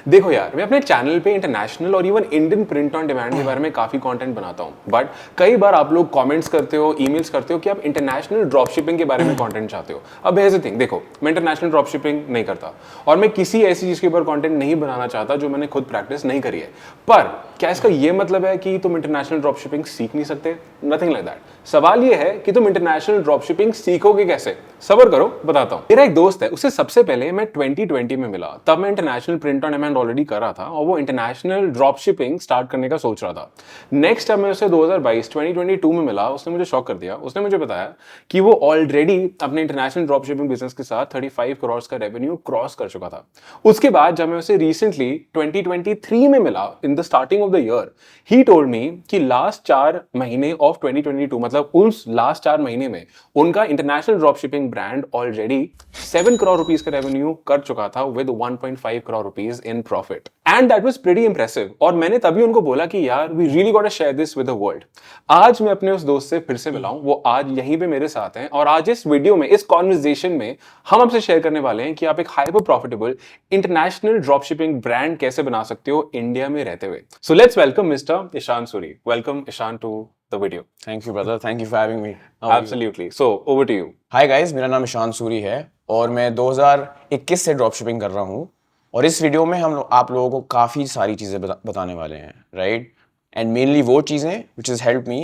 देखो यार, मैं अपने चैनल पे इंटरनेशनल और even Indian print on demand के बारे में काफी कंटेंट बनाता हूँ, बट कई बार आप लोग कमेंट्स करते हो, ईमेल्स करते हो कि आप इंटरनेशनल ड्रॉप शिपिंग के बारे में कंटेंट चाहते हो। अब हेयर द थिंग, देखो मैं इंटरनेशनल ड्रॉप शिपिंग नहीं करता और मैं किसी ऐसी चीज के ऊपर कंटेंट नहीं बनाना चाहता जो मैंने खुद प्रैक्टिस नहीं करी है। पर क्या इसका ये मतलब है कि तुम इंटरनेशनल ड्रॉप शिपिंग सीख नहीं सकते? Nothing like that. सवाल ये है कि तुम इंटरनेशनल ड्रॉप शिपिंग सीखोगे कैसे। सबर करो, बताता हूँ। मेरा एक दोस्त है, उससे सबसे पहले मैं 2020 में मिला, तब मैं international print on demand already कर रहा था और वो इंटरनेशनल ड्रॉप शिपिंग स्टार्ट करने का सोच रहा था। नेक्स्ट टाइम मैं उसे 2022 में मिला, उसने मुझे शॉक कर दिया। उसने मुझे बताया कि वो ऑलरेडी अपने इंटरनेशनल ड्रॉप शिपिंग बिजनेस के साथ 35 करोड़ का रेवेन्यू क्रॉस कर चुका था। उसके बाद जब मैं उसे रिसेंटली 2023 में मिला, in the starting of the year, he told me कि लास्ट 4 महीने ऑफ 2022, मतलब उस लास्ट 4 महीने में उनका international drop shipping brand already 7 crore rupees का रेवेन्यू कर चुका था with 1.5 crore rupees in profit, and that was pretty impressive. और मैंने तभी उनको बोला कि यार we really got to share this with the world. आज मैं अपने उस दोस्त से फिर से मिला हूं, वो आज यहीं पे मेरे साथ हैं और आज इस वीडियो में, इस कॉन्वर्सेशन में हम आपसे शेयर करने वाले हैं कि आप एक hyper profitable international drop shipping brand कैसे बना सकते हो इंडिया में रहते हुए। So let's welcome mister Ishan Suri. Welcome Ishan to the video. Thank you, brother. Thank you for having me. How are you? Absolutely. So over to you. Hi guys, मेरा नाम ईशान सूरी है और मैं 2021 से ड्रॉप शिपिंग कर रहा हूँ और इस वीडियो में आप लोगों को काफ़ी सारी चीज़ें बताने वाले हैं, राइट? एंड मेनली वो चीज़ें which is help me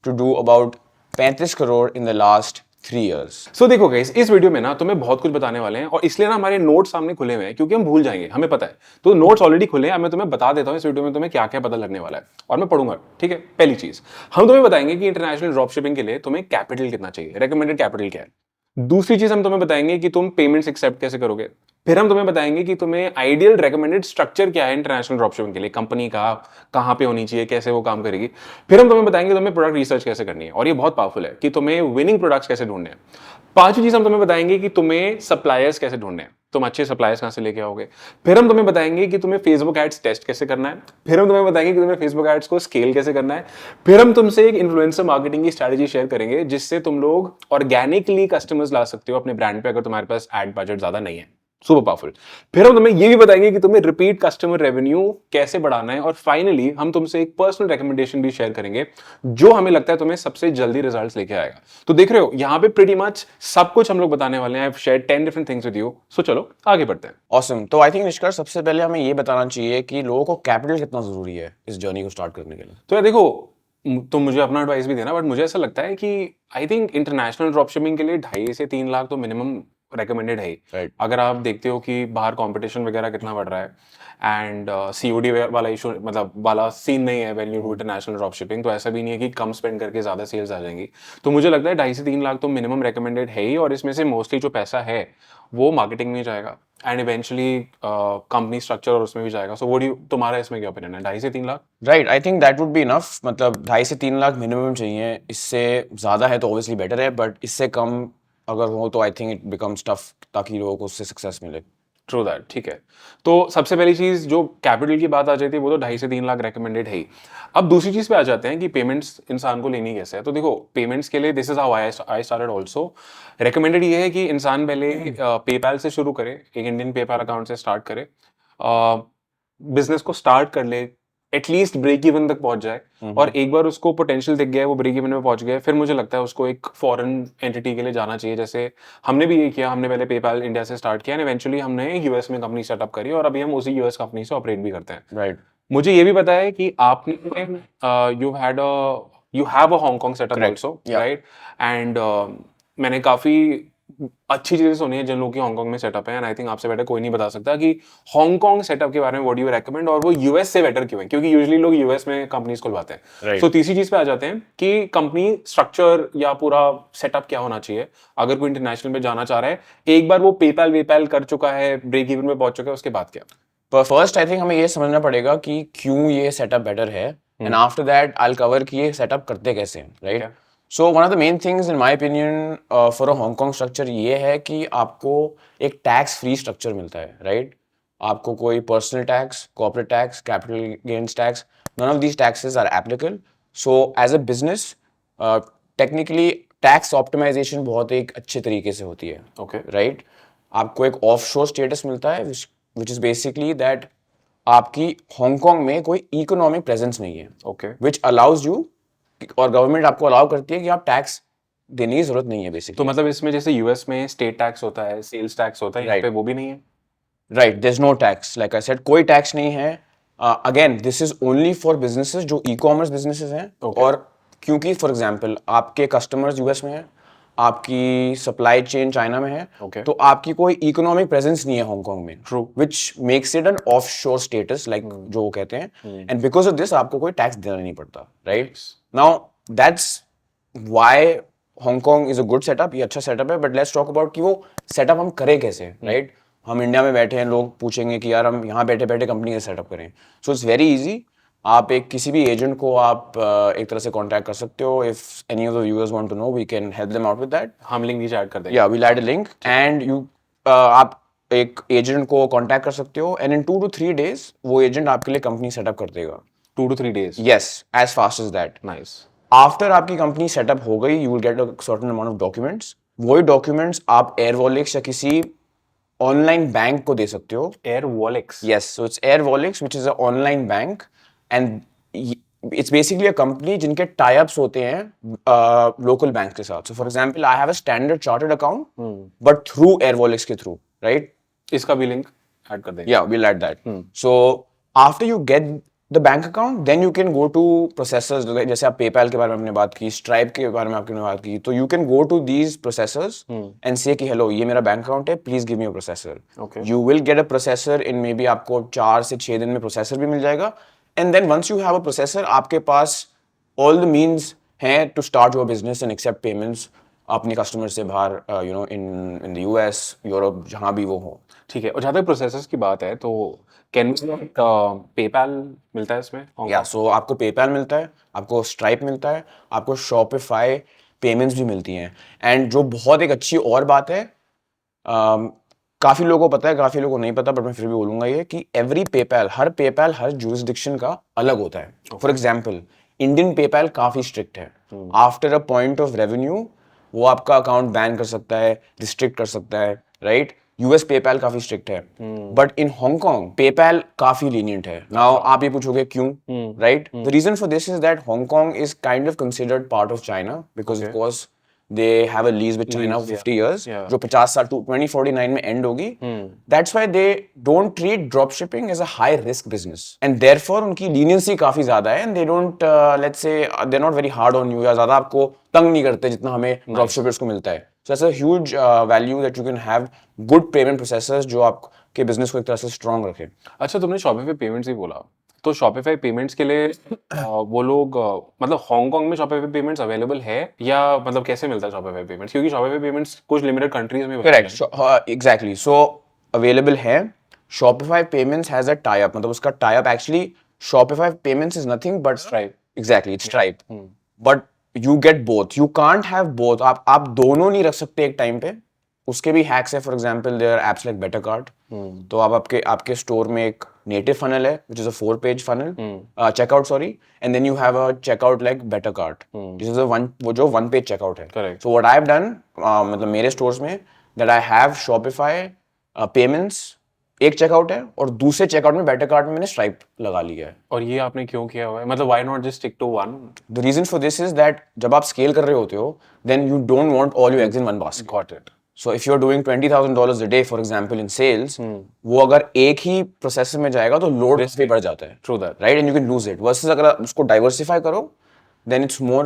to do about 35 crore in the last 3 years. So देखो गाइस, इस वीडियो में ना तुम्हें बहुत कुछ बताने वाले हैं और इसलिए ना हमारे नोट्स सामने खुले हुए हैं क्योंकि हम भूल जाएंगे, हमें पता है। तो नोट्स ऑलरेडी खुले हैं, अब मैं तुम्हें बता देता हूं इस वीडियो में तुम्हें क्या क्या पता लगने वाला है और मैं पढ़ूंगा, ठीक है। पहली चीज हम तुम्हें बताएंगे कि इंटरनेशनल ड्रॉप शिपिंग के लिए तुम्हें कैपिटल कितना चाहिए, रेकमेंडेड कैपिटल क्या है। दूसरी चीज हम तुम्हें बताएंगे कि तुम पेमेंट्स एक्सेप्ट कैसे करोगे। फिर हम तुम्हें बताएंगे कि तुम्हें आइडियल रेकमेंडेड स्ट्रक्चर क्या है इंटरनेशनल ड्रॉपशिपिंग के लिए, कंपनी का कहां पे होनी चाहिए, कैसे वो काम करेगी। फिर हम तुम्हें बताएंगे तुम्हें प्रोडक्ट रिसर्च कैसे करनी है और ये बहुत पावरफुल है कि तुम्हें विनिंग प्रोडक्ट्स कैसे ढूंढने हैं। पांचवी चीज हम तुम्हें बताएंगे कि तुम्हें सप्लायर्स कैसे ढूंढने हैं, तुम अच्छे सप्लायर्स कहां से लेके आओगे। फिर हम तुम्हें बताएंगे कि तुम्हें फेसबुक एड्स टेस्ट कैसे करना है। फिर हम तुम्हें बताएंगे कि तुम्हें फेसबुक एड्स को स्केल कैसे करना है। फिर हम तुमसे एक इन्फ्लुएंसर मार्केटिंग की स्ट्रेटजी शेयर करेंगे जिससे तुम लोग ऑर्गेनिकली कस्टमर्स ला सकते हो अपने ब्रांड पे अगर तुम्हारे पास एड बजट ज्यादा नहीं है। Super powerful. फिर हम तुम्हें ये भी बताएंगे कि तुम्हें रिपीट कस्टमर रेवेन्यू कैसे बढ़ाना है और फाइनली हम तुमसे एक पर्सनल रिकमेंडेशन भी शेयर करेंगे जो हमें लगता है तुम्हें सबसे जल्दी रिजल्ट्स लेके आएगा। तो देख रहे हो यहां पे प्रीटी मच सब कुछ हम लोग बताने वाले हैं। I have shared 10 different things with you. So चलो आगे बढ़ते हैं। Awesome. तो आई थिंक निष्कर्ष सबसे पहले हमें ये बताना चाहिए कि लोगों को कैपिटल कितना ज़रूरी है इस जर्नी को स्टार्ट करने के लिए। तो यार देखो, तुम मुझे अपना एडवाइस भी देना, बट मुझे ऐसा लगता है कि आई थिंक इंटरनेशनल ड्रॉपशिपिंग के लिए 2.5 से 3 लाख तो मिनिमम रेकमेंडेड है ही। Right. अगर आप देखते हो कि बाहर कंपटीशन वगैरह कितना बढ़ रहा है एंड सीओडी वाला इशू, मतलब वाला सीन नहीं है when you do international drop shipping, तो ऐसा भी नहीं है कि कम स्पेंड करके ज्यादा सेल्स आ जाएंगी। तो मुझे लगता है 2.5 से 3 लाख तो मिनिमम रेकमेंडेड है ही, और इसमें से मोस्टली जो पैसा है वो मार्केटिंग में जाएगा एंड इवेंचुअली कंपनी स्ट्रक्चर और उसमें भी जाएगा। सो वो तुम्हारा इसमें क्या ओपिनियन है? 2.5 से 3 lakh? Right, I think that would be enough. मतलब 2.5 से 3 लाख मिनिमम चाहिए, इससे ज़्यादा है तो ऑब्वियसली बेटर है, बट इससे कम अगर हो तो I think it becomes tough ताकि लोगों को उससे सक्सेस मिले। ट्रू दैट, ठीक है। तो सबसे पहली चीज जो कैपिटल की बात आ जाती है वो तो 2.5 से 3 लाख रेकमेंडेड है ही। अब दूसरी चीज पे आ जाते हैं कि पेमेंट्स इंसान को लेनी कैसे है। तो देखो, पेमेंट्स के लिए this is how I started also. Recommended ये है कि इंसान पहले पेपैल से शुरू करे, एक इंडियन पेपैल अकाउंट से स्टार्ट करे, बिजनेस को स्टार्ट कर ले, एटलीस्ट ब्रेक इवन तक पहुंच जाए, और एक बार उसको पोटेंशियल दिख गया है, वो ब्रेक इवन में पहुंच गया, फिर मुझे लगता है उसको एक फॉरेन एंटिटी के लिए जाना चाहिए। जैसे हमने भी ये किया, हमने पहले पेपैल इंडिया से स्टार्ट किया एंड इवेंचुअली हमने यूएस में कंपनी सेटअप करी और अभी हम उसी यूएस कंपनी से ऑपरेट भी करते हैं। राइट। मुझे ये भी पता है कि आपने you have a Hong Kong setup also, right? And मैंने काफी अच्छी चीजें सुनी है जिन लोगों की हांगकांग में सेटअप है, एंड आई थिंक आपसे बेटर कोई नहीं बता सकता कि हांगकांग सेटअप के बारे में व्हाट डू यू रेकमेंड, और वो यूएस से बेटर क्यों है, क्योंकि यूजुअली लोग यूएस में कंपनीज खुलवाते हैं। Right. सो तीसरी चीज पे आ जाते हैं कि कंपनी स्ट्रक्चर या पूरा सेटअप क्या होना चाहिए अगर कोई इंटरनेशनल में जाना चाह रहा है। एक बार वो पेपैल वेपैल कर चुका है, ब्रेक इवन में पहुंच चुका है, उसके बाद क्या? पर फर्स्ट आई थिंक हमें ये समझना पड़ेगा कि क्यों ये सेटअप बेटर है, and after that I will cover कि ये सेटअप करते कैसे हैं, right? So one of the main things in my opinion for a Hong Kong structure ये है कि आपको एक टैक्स फ्री स्ट्रक्चर मिलता है, राइट? आपको कोई personal tax, corporate tax, capital gains tax, none of these taxes are applicable. So as a business technically tax optimisation बहुत एक अच्छे तरीके से होती है, ओके, राइट? आपको एक ऑफशोर स्टेटस मिलता है which is basically that आपकी हांगकांग में कोई इकोनॉमिक प्रेजेंस नहीं है, ओके विच अलाउज यू, और गवर्नमेंट आपको अलाउ करती है कि आप टैक्स देने की जरूरत नहीं है तो बेसिकली। मतलब इसमें जैसे यूएस में स्टेट टैक्स होता है, सेल्स टैक्स होता है, यहाँ Right. पे वो भी नहीं है? Right, there is no tax, like I said कोई टैक्स नहीं है। Again this is only for businesses जो ई कॉमर्स बिजनेसेस हैं। Okay. और क्योंकि फॉर एग्जांपल आपके कस्टमर्स यूएस में हैं, आपकी सप्लाई चेन चाइना में है, Okay. तो आपकी कोई इकोनॉमिक प्रेजेंस नहीं है हांगकांग में, True. Which makes it an offshore status, like जो वो कहते हैं, एंड बिकॉज ऑफ दिस आपको कोई टैक्स देना नहीं पड़ता, right? Now that's why Hong Kong is a good setup, ये अच्छा सेटअप है, बट लेट्स टॉक अबाउट कि वो सेटअप हम करें कैसे, राइट? हम इंडिया में बैठे हैं, लोग पूछेंगे कि यार हम यहाँ बैठे बैठे कंपनी कैसे सेटअप करें। So it's very easy. आप एक किसी भी एजेंट को आप एक तरह से कांटेक्ट कर सकते हो। If any of the viewers want to know, we can help them out with that. हम लिंक नीचे ऐड कर देंगे। या we'll add a link and you आप एक एजेंट को कांटेक्ट कर सकते हो, एंड इन 2 to 3 days वो एजेंट आपके लिए कंपनी सेटअप कर देगा। 2 to 3 days. Yes, as fast as that. Nice. After आपकी कंपनी सेटअप हो गई, you will get a certain amount of documents. वही डॉक्यूमेंट्स आप एयरवॉलिक्स या किसी ऑनलाइन बैंक को दे सकते हो। Air Wallix. Yes, so it's Airwallex, which is an online bank, and it's basically a company जिनके tie-ups होते हैं local banks के साथ. So for example, I have a Standard Chartered account, but through Airwallex के through, right? इसका भी link add कर देंगे। Yeah, we'll add that. So after you get the bank account, then you can go to processors, जैसे आप PayPal के बारे में आपने बात की, Stripe के बारे में आपने बात की, तो you can go to these processors and say कि hello, ये मेरा बैंक अकाउंट है, please give me a processor. Okay. You will get a processor in maybe आपको 4 से 6 दिन में processor भी मिल जाएगा, and then once you have a processor, आपके पास all the means हैं to start your business and accept payments अपने customer से बाहर, you know, in the US, Europe, जहाँ भी वो हो। ठीक है। और जहाँ तक प्रोसेसर्स की बात है तो कैन पेपैल मिलता है इसमें? या सो आपको पेपैल मिलता है, आपको स्ट्राइप मिलता है, आपको शॉपिफाई पेमेंट्स भी मिलती हैं। एंड जो बहुत एक अच्छी और बात है, काफ़ी लोगों को पता है, काफ़ी लोगों को नहीं पता, बट मैं फिर भी बोलूँगा ये कि हर पेपैल हर जुरिस्डिक्शन का अलग होता है। फॉर एग्जाम्पल, इंडियन पेपैल काफ़ी स्ट्रिक्ट है। After a point of revenue वो आपका अकाउंट बैन कर सकता है, रिस्ट्रिक्ट कर सकता है, राइट? यूएस पेपैल काफी स्ट्रिक्ट है, बट इन हांगकांग पेपैल काफी लीनियंट है। नाउ आप ये पूछोगे क्यों, right? The reason for this is that Hong Kong is kind of considered part of China, because of course they have a lease with China 50 years, जो 50 साल 2049 में end होगी। That's why they don't treat drop shipping as a high risk business, and therefore उनकी leniency काफी ज्यादा है, and they don't let's say they are not very hard on you, या ज्यादा आपको तंग नहीं करते जितना हमें ड्रॉप शिपर्स को मिलता है। So that's a huge value that you can have good payment processors जो आपके बिजनेस को एक तरह से स्ट्रॉन्ग रखे। अच्छा, तुमने शॉपिफाई पेमेंट्स ही बोला, तो शॉपिफाई पेमेंट्स के लिए वो लोग मतलब हांगकांग में शॉपिफाई पेमेंट्स अवेलेबल है, या मतलब कैसे मिलता है शॉपिफाई पेमेंट्स? क्योंकि शॉपिफाई पेमेंट्स कुछ लिमिटेड कंट्रीज में करेक्ट, एग्जैक्टली। सो अवेलेबल है। Shopify payments has a tie up, मतलब उसका tie up actually Shopify payments is nothing but Stripe. Exactly, it's stripe, but you get both, you can't have both. आप दोनों नहीं रख सकते एक टाइम पे। उसके भी हैक्स है। For example there are apps like better cart, तो आप आपके स्टोर में एक नेटिव फनल है which is a 4-page funnel checkout, sorry, and then you have a checkout like better cart, this is a वो जो 1-page checkout है। Correct. So what I have done, मतलब मेरे स्टोर्स में, that I have Shopify payments एक checkout है, और दूसरे चेकआउट में बेटर कार्ट में मैंने स्ट्राइप लगा लिया है। और ये आपने क्यों किया हुआ है? मतलब why not just stick to one? The reason for this is that जब आप स्केल कर रहे होते हो, then you don't want all your eggs in one basket. Got it. So if you're doing $20,000 a day, for example, in sales, वो अगर एक ही processor में जाएगा तो लोड पे बढ़ जाता है, True that. right? And you can lose it. Versus अगर आप उसको डाइवर्सिफाई करो, then it's more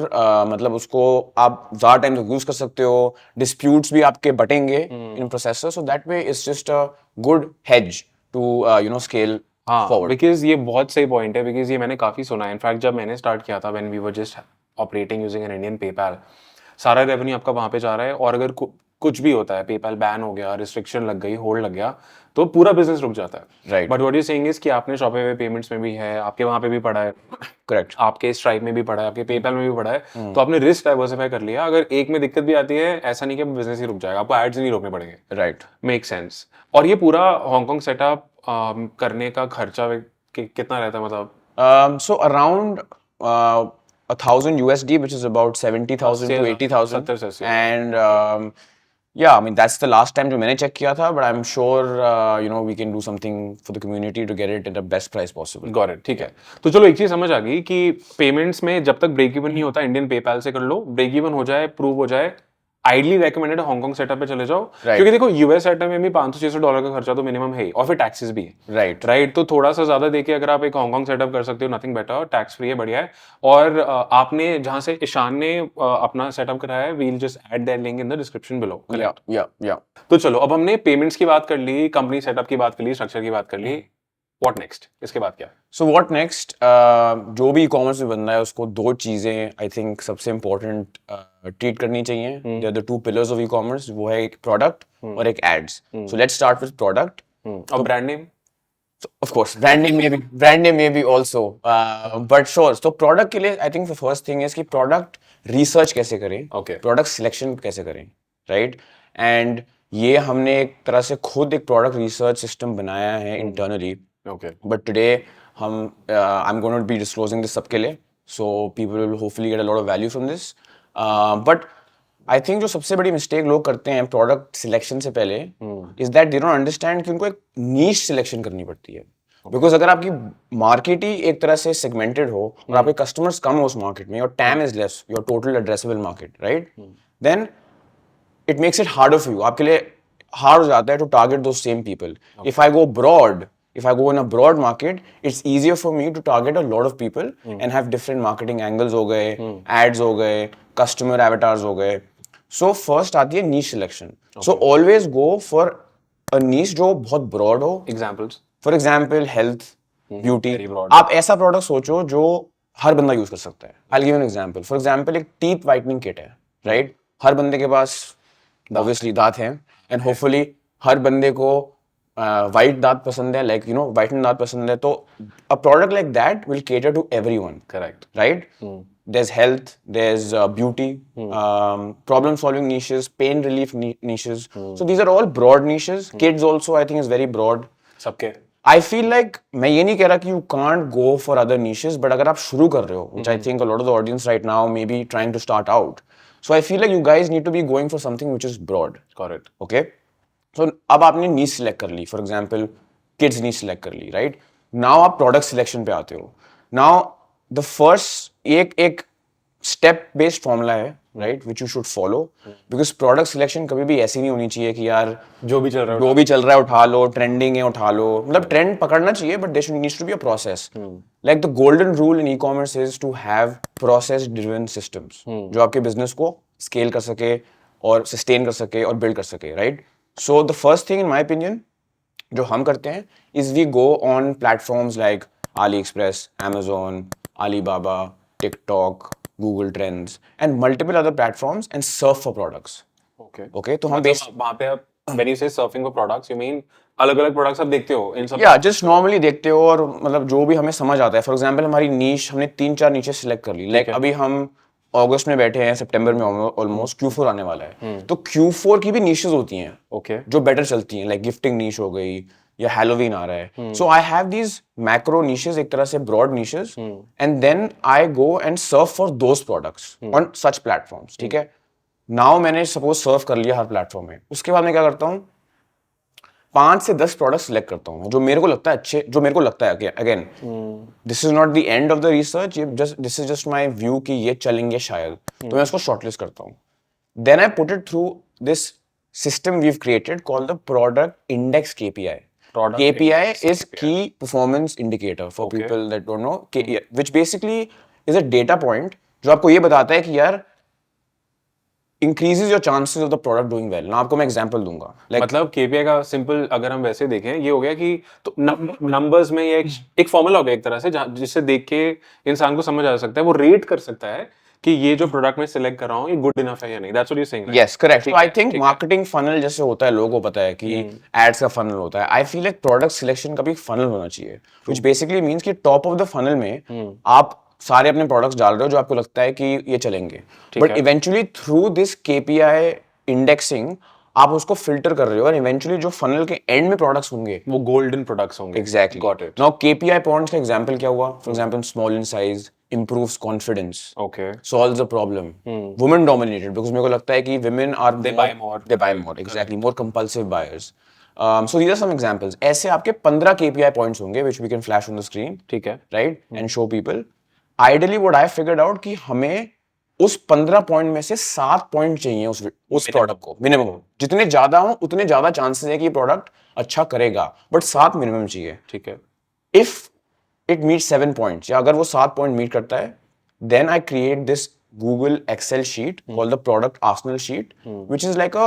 मतलब उसको आप ज़्यादा टाइम तक यूज कर सकते हो, डिस्प्यूट्स भी आपके बटेंगे in processor, so that way it's just a good hedge to you know scale हाँ, forward. बिकॉज ये बहुत सही पॉइंट है, बिकॉज ये मैंने काफ़ी सुना है। इनफैक्ट जब मैंने स्टार्ट किया था, when we were just operating using an Indian PayPal, सारा रेवेन्यू आपका वहाँ पे जा रहा है, और अगर कुछ भी होता है, पेपैल बैन हो गया, रिस्ट्रिक्शन लग गई, होल्ड लग गया, तो पूरा बिजनेस रुक जाता है। Right. But what you saying is कि आपने शॉपिफाई पेमेंट्स में भी है, आपके वहाँ पे भी पड़ा है, Correct. आपके स्ट्राइप में भी पड़ा है, आपके पेपैल में भी पड़ा है, तो आपने रिस्क डाइवर्सिफाई कर लिया। अगर एक में दिक्कत भी आती है, ऐसा नहीं कि बिजनेस ही रुक जाएगा, आपको एड्स नहीं रोकने पड़ेंगे। Right. Make sense. और ये पूरा हांगकांग सेटअप करने का खर्चा कितना रहता है, मतलब? So around 1,000 USD, which is about 70,000 to 80,000, 70 से 80,000. and Yeah, I mean that's the last time जो मैंने check किया था, but I'm sure you know we can do something for the community to get it at the best price possible. Got it, ठीक है। तो चलो एक चीज समझ आ गई कि पेमेंट्स में जब तक ब्रेक इवन नहीं होता इंडियन पेपैल से कर लो, ब्रेक इवन हो जाए, प्रूव हो जाए, आइडली रेकमेंडेड हांगकांग सेटअप पे चले जाओ। क्योंकि देखो यूएस सेटअप में भी $500-600 का खर्चा तो मिनिमम है ही, और फिर टैक्सेस भी है। राइट, तो थोड़ा सा ज्यादा देके अगर आप एक हांगकांग सेटअप कर सकते हो, नथिंग बेटर, टैक्स फ्री है, बढ़िया है। और आपने जहां से ईशान ने अपना सेटअप कराया है, we'll just add that link in the description below. Yeah. तो चलो अब हमने पेमेंट्स की बात कर ली, कंपनी सेटअप की बात कर ली, स्ट्रक्चर की बात कर ली, व्हाट नेक्स्ट, इसके बाद क्या? So what next? जो भी e-commerce में बंदा है उसको दो चीजें आई थिंक सबसे इम्पोर्टेंट ट्रीट करनी चाहिए। They are the two pillars of e-commerce, वो है एक प्रोडक्ट और एक ads. So let's start with product. और brand name? Of course, brand name may be also, but sure. तो product के लिए I think the first thing is कि product research कैसे करें, Okay. product selection कैसे करें, right? And ये हमने एक तरह से खुद एक product research system बनाया है internally. Okay. But today हम I'm going to be disclosing this सबके लिए, so people will hopefully get a lot of value from this. But I think जो सबसे बड़ी मिस्टेक लोग करते हैं प्रोडक्ट सिलेक्शन से पहले is that they don't understand कि उनको एक नीश सिलेक्शन करनी पड़ती है। बिकॉज अगर आपकी मार्केट ही एक तरह से सेगमेंटेड हो और आपके कस्टमर्स कम हो उस मार्केट में, your TAM is less, your total addressable market, right, then it makes it harder for you, आपके लिए हार्ड हो जाता है to target the same people. If I go broad, if I go in a broad market, it's easier for me to target a lot of people and have different marketing angles हो गए, ads हो गए, customer avatars हो गए। So first आती है niche selection. So always go for a niche जो बहुत broad हो। Examples? For example, health, beauty. Very broad. आप ऐसा product सोचो जो हर बंदा यूज कर सकता है। I'll give you an example. For example, एक teeth whitening kit है, right? हर बंदे के पास obviously दांत हैं and hopefully हर बंदे को वाइट दांत पसंद है, लाइक यू नो व्हाइटन दांत पसंद है, तो a product like that will cater to everyone. Correct. Right, there's health, there's beauty, problem solving niches, pain relief niches, so these are all broad niches. Kids also I think is very broad. सबके? I feel like मैं ये नहीं कह रहा कि you can't go for other niches, but अगर आप शुरू कर रहे हो, which I think a lot of the audience right now may be trying to start out, so I feel like you guys need to be going for something which is broad. Correct. Okay, so अब आपने नीच select कर ली, for example kids नीच select कर ली, right, now आप product selection पे आते हो। नाउ द फर्स्ट एक स्टेप बेस्ड फॉर्मूला है, right, which you should follow, because product selection कभी भी ऐसी नहीं होनी चाहिए कि यार जो भी चल रहा है उठा लो, ट्रेंडिंग है उठा लो, मतलब ट्रेंड पकड़ना चाहिए, but there needs to be a process. Like the golden rule in ecommerce is to have process driven systems जो आपके बिजनेस को स्केल कर सके और सस्टेन कर सके और बिल्ड कर सके, right. So the first thing in my opinion जो हम करते हैं is we go on platforms like AliExpress, Amazon, Alibaba, TikTok, Google Trends and multiple other platforms and surf for products. Okay, तो हम वहाँ पे आप when you say surfing for products, you mean अलग-अलग प्रोडक्ट्स आप देखते हो इन सब? या जस्ट नॉर्मली देखते हो और मतलब जो भी हमें समझ आता है। फॉर एग्जाम्पल हमारी नीश हमने 3-4 नीचे सिलेक्ट कर ली, लाइक अभी हम अगस्त में बैठे हैं, सितंबर में ऑलमोस्ट Q4 आने वाला है, तो Q4 की भी नीशेस होती हैं, ओके, जो बेटर चलती हैं, लाइक गिफ्टिंग नीश हो गई या हैलोवीन आ रहा है। So I have these macro niches, एक तरह से broad niches, and then I go and serve for those products on such platforms. ठीक है, नाउ मैंने सपोज सर्व कर लिया हर प्लेटफॉर्म में, उसके बाद मैं क्या करता हूँ, 5 से 10 प्रोडक्ट सिलेक्ट करता हूँ जो मेरे को लगता है अच्छे, जो मेरे को लगता है again this is not the end of the research, this is just my view कि ये चलेंगे शायद, तो मैं उसको शॉर्टलिस्ट करता हूँ। Then I put it through this system we have created called the product index KPI. KPI is key performance indicator for people that don't know, which basically is a data point जो आपको ये बताता है कि यार increases your chances of the product doing well. ना आपको मैं एग्जांपल दूंगा, मतलब KPI का सिंपल अगर हम वैसे देखें ये हो गया कि तो नंबर्स में ये एक फॉर्मूला हो गया एक तरह से, जिससे देख के इंसान को समझ आ सकता है, वो रेट कर सकता है कि ये जो प्रोडक्ट मैं सिलेक्ट कर रहा हूँ ये गुड इनफ है या नहीं। That's what you saying, right? Yes, correct. तो आई थिंक मार्केटिंग फनल जैसे होता है, लोगों को पता है कि एड्स का फनल होता है, I feel like product selection का भी फनल होना चाहिए, व्हिच बेसिकली मींस कि टॉप ऑफ द फनल में आप सारे अपने प्रोडक्ट्स डाल रहे हो जो आपको लगता है कि ये चलेंगे, but eventually through this KPI indexing आप उसको फिल्टर कर रहे हो और इवेंचुअली जो फनल के एंड में प्रोडक्ट्स होंगे वो गोल्डन प्रोडक्ट्स होंगे। Exactly, got it. Now KPI points का एग्जांपल क्या हुआ, for example small in size, improves confidence, Okay. solves a problem. Women dominated because मेरे को लगता है कि women are They buy more. They buy more, exactly, more compulsive buyers. So these are some examples. ऐसे आपके 15 KPI points होंगे which we can flash on the screen, ठीक है. right, and show people. Ideally, what I figured out कि हमें उस 15 point में से 7 पॉइंट चाहिए उस प्रोडक्ट को मिनिमम. जितने ज्यादा हो उतने ज्यादा चांसेस है कि ये प्रोडक्ट अच्छा करेगा, बट 7 मिनिमम चाहिए. ठीक है. इफ इट मीट 7 पॉइंट्स, या अगर वो 7 पॉइंट मीट करता है, then I create this Google Excel sheet called the product arsenal sheet, which is like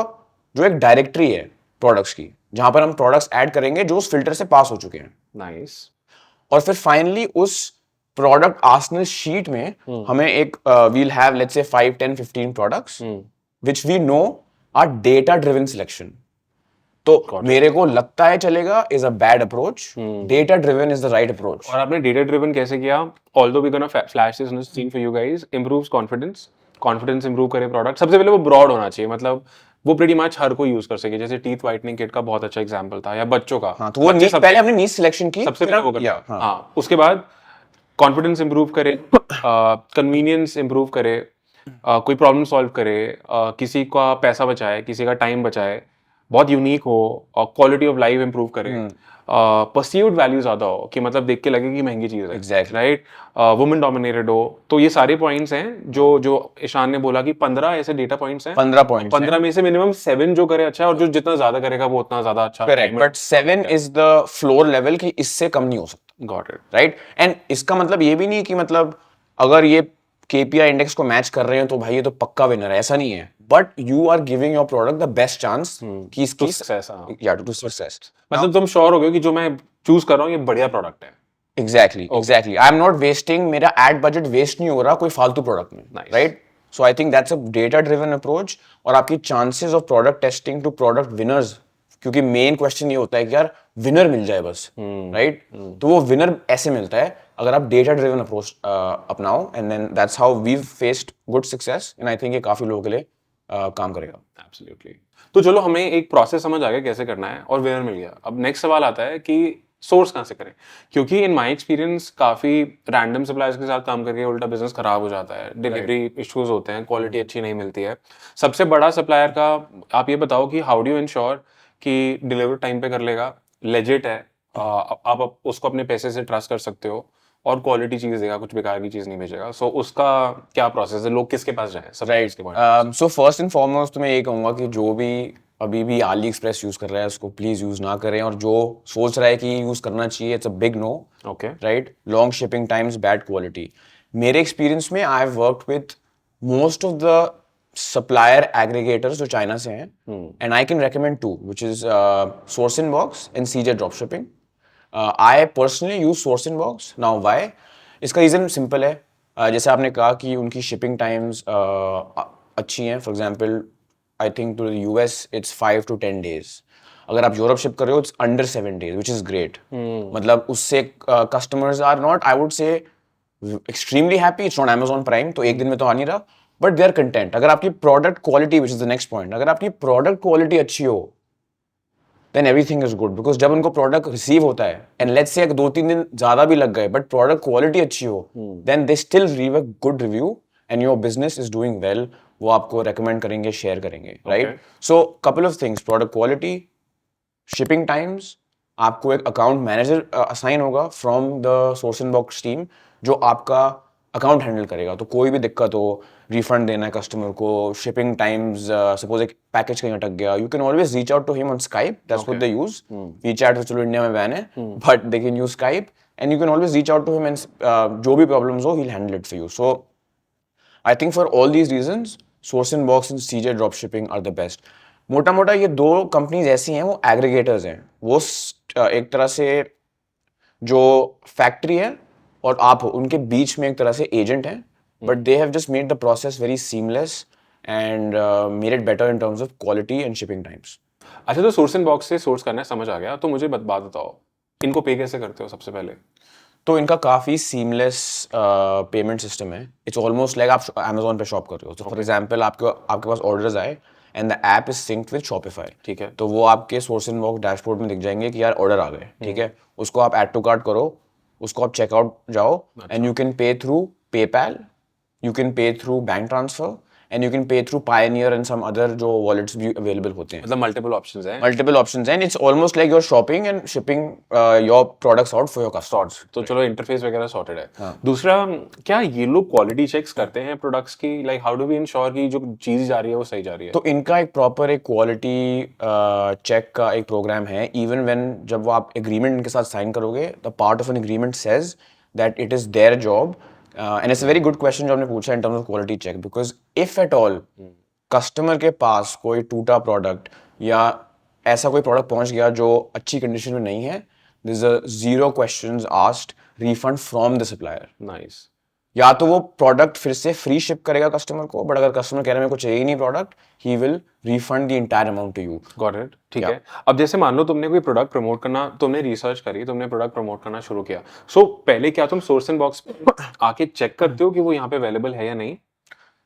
जो एक डायरेक्टरी है प्रोडक्ट्स की, जहां पर हम प्रोडक्ट्स ऐड करेंगे जो उस फिल्टर से पास हो चुके हैं. Nice. और फिर फाइनली उस प्रोडक्ट आर्सेनल शीट में हमें एक we'll have let's say 5 10 15 products which we know are data driven selection. तो मेरे को लगता है चलेगा is a bad approach. Data driven is the right approach. और आपने डेटा ड्रिवन कैसे किया? Although we're gonna flash this on the screen for you guys. Improves confidence improve करे प्रोडक्ट. सबसे पहले वो ब्रॉड होना चाहिए, मतलब वो प्रीटी मच हर कोई यूज कर सके. जैसे टीथ व्हाइटनिंग किट का बहुत अच्छा एग्जांपल था, या बच्चों का. हाँ, तो वो नीड, पहले हमने नीड सिलेक्शन की, सबसे पहले वो करना. हाँ, उसके बाद कॉन्फिडेंस इंप्रूव करे, कन्वीनियंस इंप्रूव करे, कोई प्रॉब्लम सॉल्व करे, किसी का पैसा बचाए, किसी का टाइम बचाए, बहुत यूनिक हो, और क्वालिटी ऑफ लाइफ इंप्रूव करे, परसीव्ड वैल्यू ज्यादा हो, कि मतलब देख के लगे कि महंगी चीज है. Exactly. राइट. वुमेन डोमिनेटेड हो. तो ये सारे पॉइंट्स हैं जो ईशान ने बोला कि 15 ऐसे डेटा पॉइंट्स हैं. 15 पॉइंट्स 15 में से मिनिमम 7 जो करे अच्छा है, और जो जितना ज्यादा करेगा वो उतना ज्यादा अच्छा. Correct, but 7 is the floor level कि इससे कम नहीं हो सकता. Got it. राइट. एंड इसका मतलब ये भी नहीं कि मतलब अगर ये केपीआई इंडेक्स को मैच कर रहे हैं तो भाई ये तो पक्का विनर है, ऐसा नहीं है. But you are giving your product the best chance कि इसकी सक्सेस. To success. मतलब तुम श्योर हो गए कि जो मैं चूज कर रहा हूँ ये बढ़िया प्रोडक्ट है. Exactly I am not wasting, मेरा एड बजट वेस्ट नहीं हो रहा कोई फालतू प्रोडक्ट में. Right. So I think that's a data driven approach. और आपकी chances of product testing to product winners, क्योंकि मेन क्वेश्चन ये होता है कि यार विनर मिल जाए बस. राइट. तो वो विनर ऐसे मिलता है अगर आप डेटा ड्रिवन अप्रोच अपनाओ, and then that's how we faced good success. And I think ये काफी लोगों के लिए काम करेगा. एब्सोल्युटली. तो चलो हमें एक प्रोसेस समझ आ गया कैसे करना है, और विनर मिल गया. अब नेक्स्ट सवाल आता है कि सोर्स कहाँ से करें, क्योंकि इन माय एक्सपीरियंस काफी रैंडम सप्लायर्स के साथ काम करके उल्टा बिजनेस खराब हो जाता है. डिलीवरी इश्यूज होते हैं, क्वालिटी अच्छी नहीं मिलती है. सबसे बड़ा सप्लायर का आप ये बताओ कि हाउ डू यू इंश्योर कि डिलीवरी टाइम पे कर लेगा, लेजिट है, आप उसको अपने पैसे से ट्रस्ट कर सकते हो, और क्वालिटी चीज देगा, कुछ बेकार की चीज नहीं भेजेगा. सो उसका क्या प्रोसेस है, लोग किसके पास जाएं? Right. So first and foremost तो मैं ये कहूंगा कि जो भी अभी भी आली एक्सप्रेस यूज कर रहा है उसको प्लीज यूज ना करें, और जो सोच रहा है कि यूज करना चाहिए, it's a big no. Okay. Right. Long shipping times, bad quality. मेरे एक्सपीरियंस में I have worked with most of the supplier aggregators जो चाइना से हैं, and I can recommend two, which is SourceInbox and CJ dropshipping. I personally use SourceInbox. Now why? इसका reason simple है. जैसे आपने कहा कि उनकी शिपिंग टाइम्स अच्छी हैं. For example I think to the US it's 5 to 10 days. अगर आप यूरोप शिप कर रहे हो it's under 7 days, which is great. मतलब उससे customers are not, I would say, extremely happy. It's not Amazon Prime, तो एक दिन में तो आ नहीं रहा, बट दे आर कंटेंट. अगर आपकी product quality, which is the next point, अगर आपकी प्रोडक्ट क्वालिटी अच्छी हो then everything is good. Because जब उनको प्रोडक्ट रिसीव होता है, एंड लेट्स से 2-3 दिन ज्यादा भी लग गए, बट प्रोडक्ट क्वालिटी अच्छी हो, then they still leave a good review and your business is doing well. वो आपको recommend करेंगे, share करेंगे. Right? So couple of things: product quality, shipping times. आपको एक अकाउंट मैनेजर असाइन होगा फ्रॉम द SourceInbox टीम, जो आपका account handle करेगा. तो कोई भी दिक्कत हो, रिफंड देना है कस्टमर को, शिपिंग टाइम्स, सपोज एक पैकेज कहीं अटक गया, you can always reach out to him on Skype. That's what they use. WeChat तो चलो इंडिया में बैन है, but they can use Skype, and you can always reach out to him, and जो भी problems हो, he will handle it for you. So I think for all these reasons SourceInbox and CJ drop shipping are the best. मोटा मोटा ये दो companies ऐसी हैं, वो एग्रीगेटर्स हैं. वो एक तरह से जो फैक्ट्री है और आप हो, उनके बीच में एक तरह से एजेंट हैं, but they have just made the process very seamless and made it better in terms of quality and shipping times. अच्छा, तो SourceInbox से सोर्स करना है, समझ आ गया. तो मुझे बात बताओ, इनको पे कैसे करते हो सबसे पहले? तो इनका काफ़ी सीमलेस पेमेंट सिस्टम है. इट्स ऑलमोस्ट लाइक आप Amazon पे शॉप कर रहे हो. तो फॉर एग्जांपल आपके पास ऑर्डर्स आए and the app is synced with Shopify. ठीक है. तो वो आपके SourceInbox डैशबोर्ड में दिख जाएंगे कि यार ऑर्डर आ गए. ठीक है. उसको आप ऐड टू कार्ट करो, उसको आप चेकआउट जाओ, and you can pay through PayPal, you can pay through bank transfer, and you can pay through Pioneer and some other जो wallets भी available होते हैं. मतलब मल्टीपल ऑप्शंस हैं. Multiple options, and it's almost like you're shopping and shipping your products out for your customers. तो चलो interface वगैरह sorted है. दूसरा, क्या ये लोग क्वालिटी चेक्स करते हैं प्रोडक्ट्स की? Like how do we ensure कि जो चीज जा रही है वो सही जा रही है? तो इनका एक प्रॉपर एक क्वालिटी चेक का एक प्रोग्राम है. इवन व्हेन जब वो आप एग्रीमेंट इनके साथ साइन करोगे, the part of an agreement says that it is their job. And it's a very good question जो आपने पूछा in terms of quality check, because if at all customer के पास कोई टूटा प्रोडक्ट या ऐसा कोई प्रोडक्ट पहुंच गया जो अच्छी कंडीशन में नहीं है, this a 0 questions asked refund from the supplier. Nice. या तो वो प्रोडक्ट फिर से फ्री शिप करेगा कस्टमर को, बट अगर कस्टमर कह रहा है मेरे को चाहिए ही नहीं product, he will refund the entire amount to you. Got it. ठीक है. अब जैसे मान लो तुमने कोई प्रोडक्ट प्रमोट करना, तुमने रिसर्च करी, तुमने प्रोडक्ट प्रमोट करना शुरू किया. सो पहले क्या तुम सोर्स एंड बॉक्स आके चेक करते हो कि वो यहाँ पे अवेलेबल है या नहीं?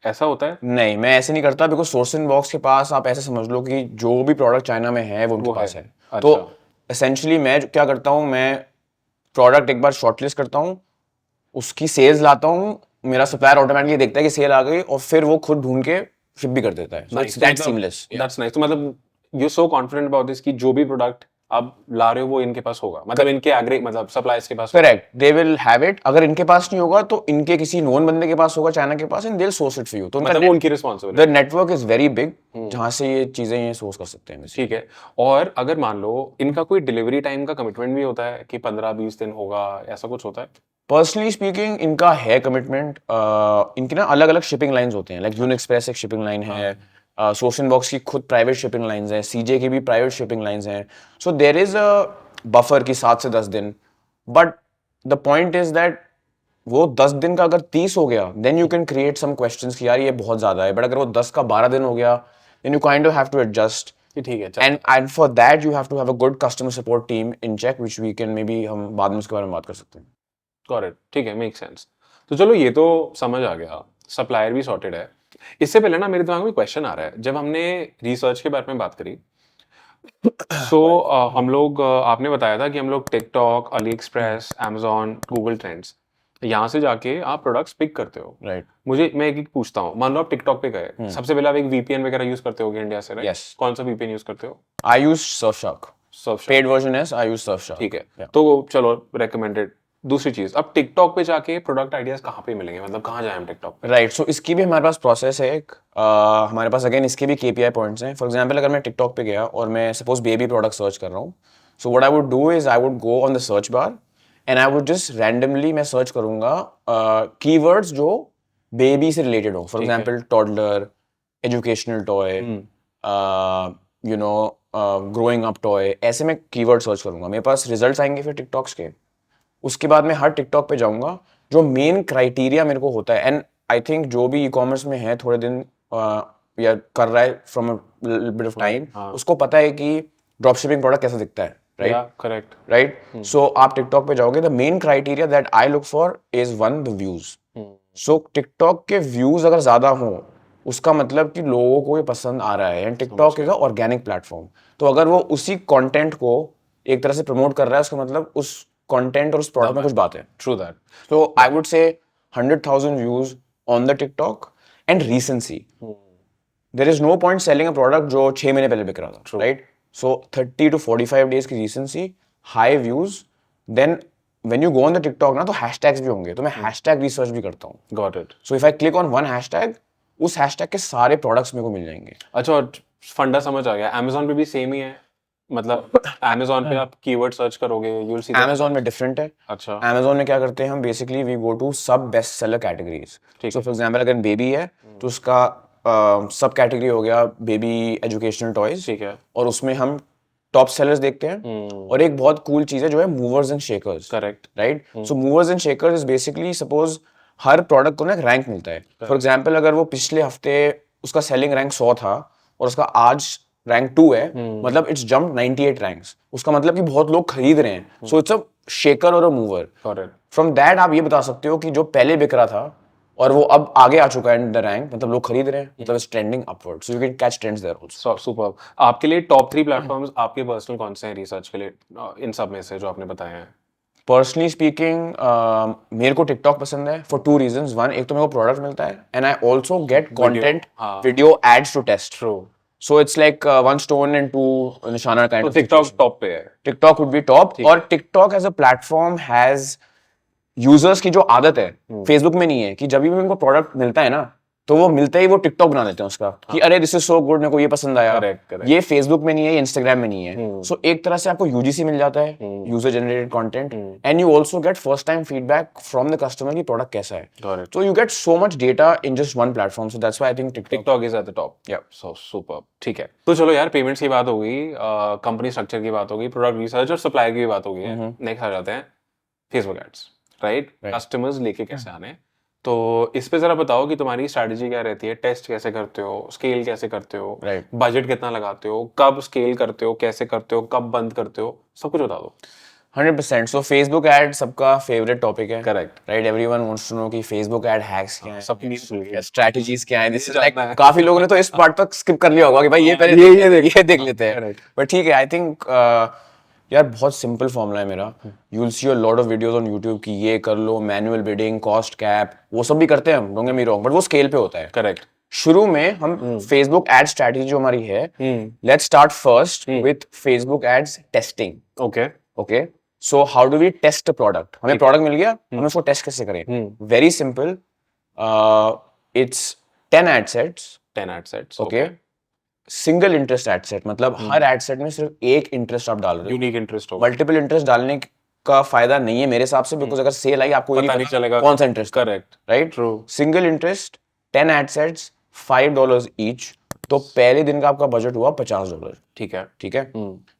ऐसा होता है? नहीं, मैं ऐसे नहीं करता, बिकॉज सोर्स एंड बॉक्स के पास आप ऐसे समझ लो कि जो भी प्रोडक्ट चाइना में है वो उनके पास है. अच्छा. तो एसेंशियली मैं क्या करता हूँ, मैं प्रोडक्ट एक बार शॉर्टलिस्ट करता हूँ, उसकी सेल्स लाता हूँ, मेरा सप्लायर ऑटोमेटिकली देखता है कि सेल आ गई और फिर वो खुद ढूंढ के शिप भी कर देता है. So it's that seamless. That's nice. तो मतलब you so confident about this कि जो भी प्रोडक्ट आप ला रहे हो वो इनके पास होगा, मतलब इनके एग्री मतलब सप्लायर्स के पास. Correct, they will have it. अगर इनके पास नहीं होगा तो इनके किसी नोन बंदे के पास होगा चाइना के पास, and they will source it for you. तो मतलब वो उनकी responsibility. The network is very big जहां से ये चीजें ये सोर्स कर सकते हैं. ठीक है. और अगर मान लो इनका कोई डिलीवरी टाइम का कमिटमेंट भी होता है कि 15-20 दिन होगा, ऐसा कुछ होता है? पर्सनली स्पीकिंग इनका है कमिटमेंट. इनके ना अलग अलग शिपिंग लाइंस होते हैं. लाइक यून एक्सप्रेस एक शिपिंग लाइन है, सोर्स एंड बॉक्स की खुद प्राइवेट शिपिंग लाइंस हैं, सीजे की भी प्राइवेट शिपिंग लाइंस हैं. So there is a buffer की 7 से 10 दिन. But the point is that वो 10 दिन का अगर 30 हो गया, then you can create some questions कि यार ये बहुत ज्यादा है. बट अगर वो 10 का 12 दिन हो गया, then you kind of have to adjust. ठीक है. And for that you have to have a good customer support team in check, which we can maybe बी हम बाद में उसके बारे में बात कर सकते हैं. Got it. ठीक है, मेक सेंस. तो चलो ये तो समझ आ गया, सप्लायर भी सॉर्टेड है. इससे पहले ना मेरे दिमाग में क्वेश्चन आ रहा है. जब हमने रिसर्च के बारे में बात करी, हम लोग आपने बताया था कि हम लोग TikTok, Ali express, Amazon, Google trends, यहाँ से जाके आप प्रोडक्ट्स पिक करते हो. राइट. मुझे मैं एक पूछता हूँ, मान लो आप टिकटॉक पे गए, सबसे पहले आप एक वीपीएन वगैरह यूज करते होगे इंडिया से, राइट? Yes. कौन सा वीपीएन यूज करते हो? आई यूज सर्फशार्क. पेड वर्जन है, आई यूज सर्फशार्क. ठीक है. तो चलो रिकमेंडेड. दूसरी चीज, अब टिकटॉक पे जाके प्रोडक्ट आइडियाज कहाँ पे मिलेंगे, मतलब कहाँ जाए हम टिकटॉक पे? राइट. सो इसकी भी हमारे पास प्रोसेस है एक. हमारे पास अगेन इसके भी KPI पॉइंट्स हैं. फॉर एग्जांपल अगर मैं टिकटॉक पे गया और मैं सपोज बेबी प्रोडक्ट सर्च कर रहा हूँ, सो what I would do is I would go on the search bar and I would just randomly मैं सर्च करूंगा कीवर्ड्स जो बेबी से रिलेटेड हो. For example toddler, educational toy, you know growing up toy, ऐसे मैं keyword search करूंगा. मेरे पास results आएंगे फिर टिकटॉक्स के. उसके बाद मैं हर टिकटॉक पे जाऊंगा. जो मेन क्राइटेरिया मेरे को होता है, एंड आई थिंक जो भी ई कॉमर्स में है थोड़े दिन या कर रहा है from a bit of time, उसको पता है कि ड्रॉप शिपिंग प्रोडक्ट कैसा दिखता है. राइट. करेक्ट. राइट. सो आप टिकटॉक पे जाओगे, the main criteria that I look for is one, the views. So TikTok के व्यूज अगर ज्यादा हो, उसका मतलब कि लोगों को ये पसंद आ रहा है. एंड टिकटॉक एक ऑर्गेनिक प्लेटफॉर्म, तो अगर वो उसी कंटेंट को एक तरह से प्रमोट कर रहा है, उसका मतलब उस कंटेंट और उस प्रोडक्ट में कुछ बात है. True that. So I would say 100,000 views on the TikTok and recency. There is no point selling a product जो 6 महीने पहले बिक रहा था, right? So 30 to 45 days की recency, high views, then when you go on the TikTok ना तो hashtags भी होंगे, तो मैं hashtag research भी करता हूँ. Got it. So if I click on one hashtag, उस hashtag के सारे products मेरे को मिल जाएंगे. अच्छा, और फंडा समझ आ गया. Amazon पे भी सेम ही है, मतलब Amazon पे आप कीवर्ड सर्च करोगे, you will see that. Amazon में डिफरेंट है. अच्छा. Amazon में क्या करते हैं हम, बेसिकली वी गो टू सब best seller categories. So for example अगर बेबी है तो उसका सब कैटेगरी हो गया बेबी एजुकेशनल टॉयज. ठीक है. और उसमें हम टॉप सेलर्स देखते हैं. और एक बहुत कूल चीज है जो है movers and shakers. Correct. Right. So movers and shakers is basically, suppose her product को ना एक रैंक मिलता है. फॉर एग्जांपल अगर वो पिछले हफ्ते उसका सेलिंग रैंक 100 था और उसका आज रैंक 2 है, मतलब इट्स जंप 98 रैंक्स. उसका मतलब कि बहुत लोग खरीद रहे हैं. सो इट्स अ शेकर और अ मूवर. फ्रॉम दैट आप ये बता सकते हो कि जो पहले बिक रहा था और वो अब आगे आ चुका है इन द रैंक, मतलब लोग खरीद रहे हैं, मतलब it's trending upward. So you can catch trends there also. Superb. आपके लिए टॉप 3 प्लेटफॉर्म्स आपके पर्सनल कौन से हैं रिसर्च के लिए इन सब में से जो आपने बताए हैं? पर्सनली स्पीकिंग मेरे को टिकटॉक पसंद है फॉर 2 रीजंस. वन, एक तो मेरे को प्रोडक्ट मिलता है and I also get content हाँ. Video ads to test. True. So it's like one stone and two निशाना काइंड तो ऑफ. टिकटॉक टॉप पे है. TikTok would be top. और TikTok as a platform has users की जो आदत है फेसबुक में नहीं है कि जब भी उनको प्रोडक्ट मिलता है ना तो वो मिलते ही वो टिकटॉक बना देते हैं उसका कि अरे दिस इज सो गुड, मेरे को ये पसंद आया. Correct. ये फेसबुक में नहीं है, ये इंस्टाग्राम में नहीं है. सो एक तरह से आपको यूजीसी मिल जाता है, user generated content, and you also get first time feedback from the customer की प्रोडक्ट कैसा है. Correct. So you get so much data in just one platform. So that's why I think TikTok. TikTok is at the top. Yeah. So super. ठीक है, तो चलो यार, payments की बात हो गई, कंपनी स्ट्रक्चर की बात हो गई, प्रोडक्ट रिसर्च और सप्लाई की भी बात हो गई है. नेक्स्ट आ जाते हैं फेसबुक एड्स. राइट, कस्टमर्स लेके कैसे आने. तो इस पे जरा बताओ कि तुम्हारी स्ट्रैटेजी क्या रहती है, टेस्ट कैसे करते हो, स्केल कैसे करते हो, Right. बजट कितना लगाते हो, कब स्केल करते हो, कैसे करते हो, कब बंद करते हो, सब कुछ बता दो. 100%. सो फेसबुक एड सबका फेवरेट टॉपिक है. Correct. Right, everyone wants to know कि फेसबुक एड हैक्स क्या है, सबकी नीड सुन गई. स्ट्रेटजीज क्या है. दिस इज जानना है. लाइक काफी लोगों ने तो इस पार्ट तक स्किप कर लिया होगा कि भाई ये पहले ये देख लेते हैं. Correct. बट ठीक है, आई थिंक यार बहुत सिंपल फॉर्मूला है मेरा. You will C a lot of videos on YouTube कि ये कर लो, मैनुअल बिडिंग, कॉस्ट कैप, वो सब भी करते हैं हम, don't get me wrong, but वो स्केल पे होता है. करेक्ट. शुरू में हम फेसबुक एड स्ट्रेटजी जो हमारी है, let's start first with Facebook ads testing. Okay. Okay, so how do we test a product. हमें प्रोडक्ट मिल गया, हमें उसको टेस्ट कैसे करें. Very simple. It's 10 ad sets. 10 ad sets. Okay, single interest ad set, मतलब हर एड सेट में सिर्फ एक इंटरेस्ट आप डाल रहे हो. यूनिक इंटरेस्ट हो. मल्टीपल इंटरेस्ट डालने का फायदा नहीं है मेरे हिसाब से, बिकॉज अगर सेल आई आपको पता नहीं चलेगा कौन सा interest. Correct. Right. True. Single interest, 10 ad sets, $5 each. तो पहले दिन का आपका बजट हुआ $50. ठीक है. ठीक है.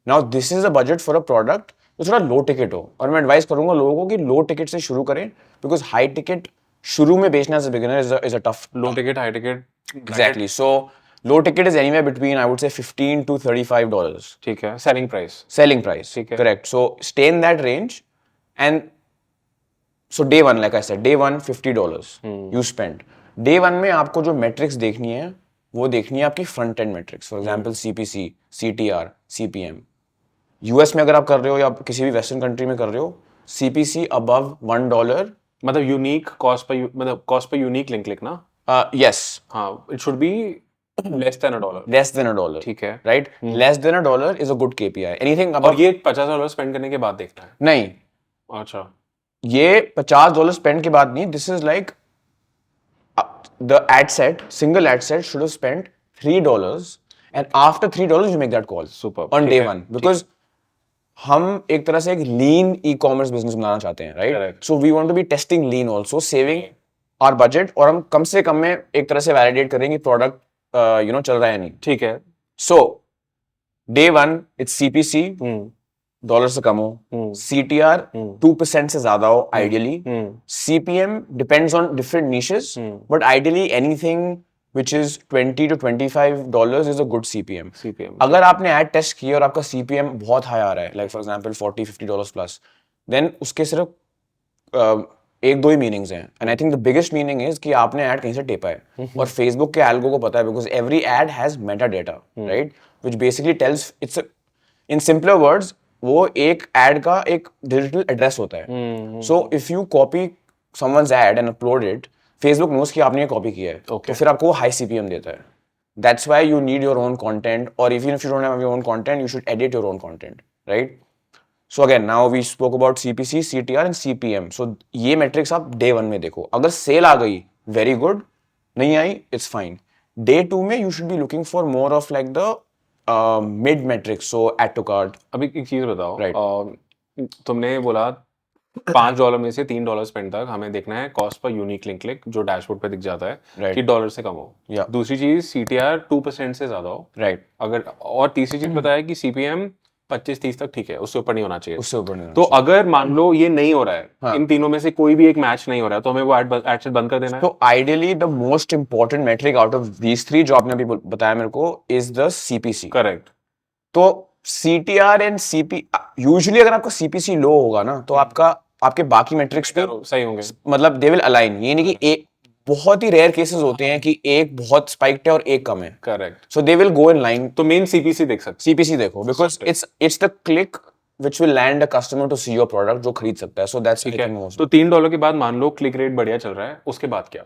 Now this is a budget for a product तो थोड़ा लो टिकट हो. और मैं एडवाइस करूंगा लोगों को कि लो टिकट से शुरू करें, बिकॉज हाई टिकट शुरू में बेचना as a beginner is a tough. Low ticket, high ticket. Exactly. So low ticket is anywhere between I would say $15 to $35. ठीक है. Selling price. Selling price. ठीक है. Correct. So stay in that range, and so day one, like I said, day one $50 you spend. Day one में आपको जो metrics देखनी है वो देखनी है आपकी front end metrics. For example, CPC, CTR, CPM. US में अगर आप कर रहे हो या किसी भी वेस्टर्न कंट्री में कर रहे हो, CPC above $1. मतलब यूनिक कॉस्ट पर मतलब कॉस्ट पर यूनिक लिंक लिखना. Yes, हाँ, it should be less than $1. less than $1. ठीक है. Right? Less than $1 is a good KPI. Anything above. और ये $50 स्पेंड करने के बाद देखना है. नहीं, अच्छा. ये $50 स्पेंड के बाद नहीं. This is like the ad set, single ad set should have spent $3, and after $3 you make that call. Superb. On ठीक day है. one, because हम एक तरह से एक लीन ई-कॉमर्स बिजनेस बनाना चाहते हैं, right. Correct. So we want to be testing lean also, saving our budget, और हम कम से कम में एक तरह से वैलिडेट करेंगे प्रोडक्ट चल रहा है नहीं. ठीक है. So day one it's CPC dollar से कम हो, CTR 2% से ज्यादा हो ideally. CPM depends on different niches, but ideally anything which is $20 to $25 is a good CPM. CPM. अगर आपने ad टेस्ट किया और आपका CPM बहुत हाई आ रहा है, like for example $40-50 plus, then उसके सिर्फ एक दो ही मीनिंग्स हैं. And I think the biggest meaning is कि आपने ऐड कहीं से टेपा है. और फेसबुक के एल्गो को पता है, because every ad has meta data, right, which basically tells it's in simpler words वो एक एड का एक डिजिटल एड्रेस होता है. So if you copy someone's ad and upload it, Facebook knows कि आपने ये कॉपी किया है, तो फिर आपको वो हाई CPM देता है. That's why you need your own content, और even if you don't have your own content, you should edit your own content, right. So again, now we spoke about CPC, CTR and CPM. So ये metrics आप day one में देखो. अगर sale आ गई, very good. नहीं आई, it's fine. Day two में you should be looking for more of like the mid metrics. So add to cart. अभी एक चीज बताओ. Right. तुमने बोला $5 में से $3 स्पेंड तक हमें देखना है cost per unique link click जो डैशबोर्ड पे दिख जाता है. Right. कि $1 से कम हो. Yeah. दूसरी चीज CTR 2% से ज्यादा हो. Right. अगर और तीसरी चीज बताया कि CPM 25-30 तक ठीक है, उससे ऊपर नहीं होना चाहिए. उससे ऊपर नहीं. तो अगर मान लो ये नहीं हो रहा है, इन तीनों में से कोई भी एक मैच नहीं हो रहा है, तो हमें वो एड सेट बंद कर देना है. तो ideally the most important metric out of these three जो आपने अभी बताया मेरे को इज द CPC. करेक्ट. तो CTR एंड CP यूजुअली अगर आपका CPC लो होगा ना, तो आपके बाकी मेट्रिक्स पे सही होंगे, मतलब दे विल अलाइन. ये नहीं कि एक बहुत ही रेयर केसेस होते हैं कि एक बहुत स्पाइक्ड है और एक कम है. Correct. So they will go in line. तो मेन CPC देख सकते. CPC देखो, because it's the click which will land a customer to see your product जो खरीद सकता है. So that's I ठीक है, think most. तो $3 के बाद मान लो क्लिक रेट बढ़िया चल रहा है, उसके बाद क्या?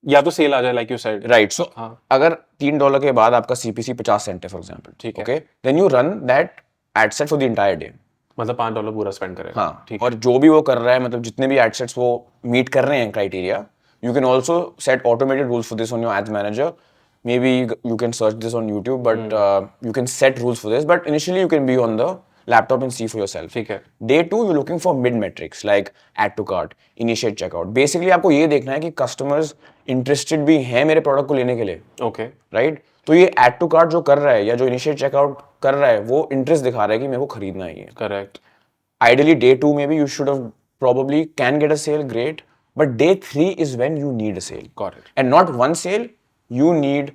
या तो सेल आ जाए like you said, Right. So हाँ अगर $3 के बाद आपका CPC 50 सेंट है, for example. ठीक है. Okay. Then you run that ad set for the entire day. मतलब $5 पूरा स्पेंड करेगा. हाँ. ठीक और जो भी वो कर रहा है, मतलब जितने भी ad sets वो meet कर रहे हैं criteria, you can also set automated rules for this on your ads manager. Maybe you can search this on YouTube, but you can set rules for this. But initially you can be on the laptop and see for yourself. ठीक है. Day 2 you're looking for mid metrics like add to cart, initiate checkout. Basically आपको ये देखना है कि customers interested भी हैं मेरे product को लेने के लिए. ओके. Right? तो ये add to cart जो कर रहा है या जो initiate checkout कर रहा है वो interest दिखा रहा है कि मेरे को खरीदना है ये. Correct. Ideally day 2 maybe you should have probably can get a sale, great. But day 3 is when you need a sale. Got it. And not one sale, you need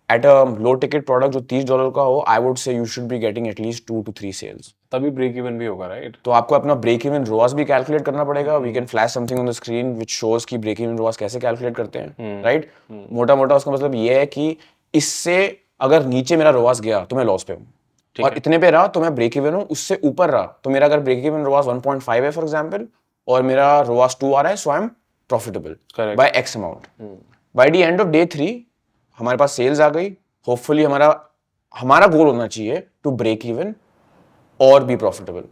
at a low ticket product जो $30 का हो, I would say you should be getting at least 2 to 3 sales. तभी break even भी होगा, right? तो आपको अपना break even ROAS भी calculate करना पड़ेगा. We can flash something on the screen which shows कि break even ROAS कैसे calculate करते हैं, right? मोटा मोटा उसका मतलब ये है कि इससे अगर नीचे मेरा ROAS गया तो मैं लॉस पे हूँ, और इतने पे रहा तो मैं ब्रेक इवन हूँ. उससे ऊपर रहा तो मेरा अगर ब्रेक इवन ROAS 1.5 है फॉर एग्जाम्पल और मेरा ROAS 2 आ रहा है, so I am profitable Correct. By X amount. By the end of day 3 हमारे पास सेल्स आ गई. होपफुली हमारा गोल होना चाहिए टू ब्रेक इवन और बी प्रॉफिटेबल,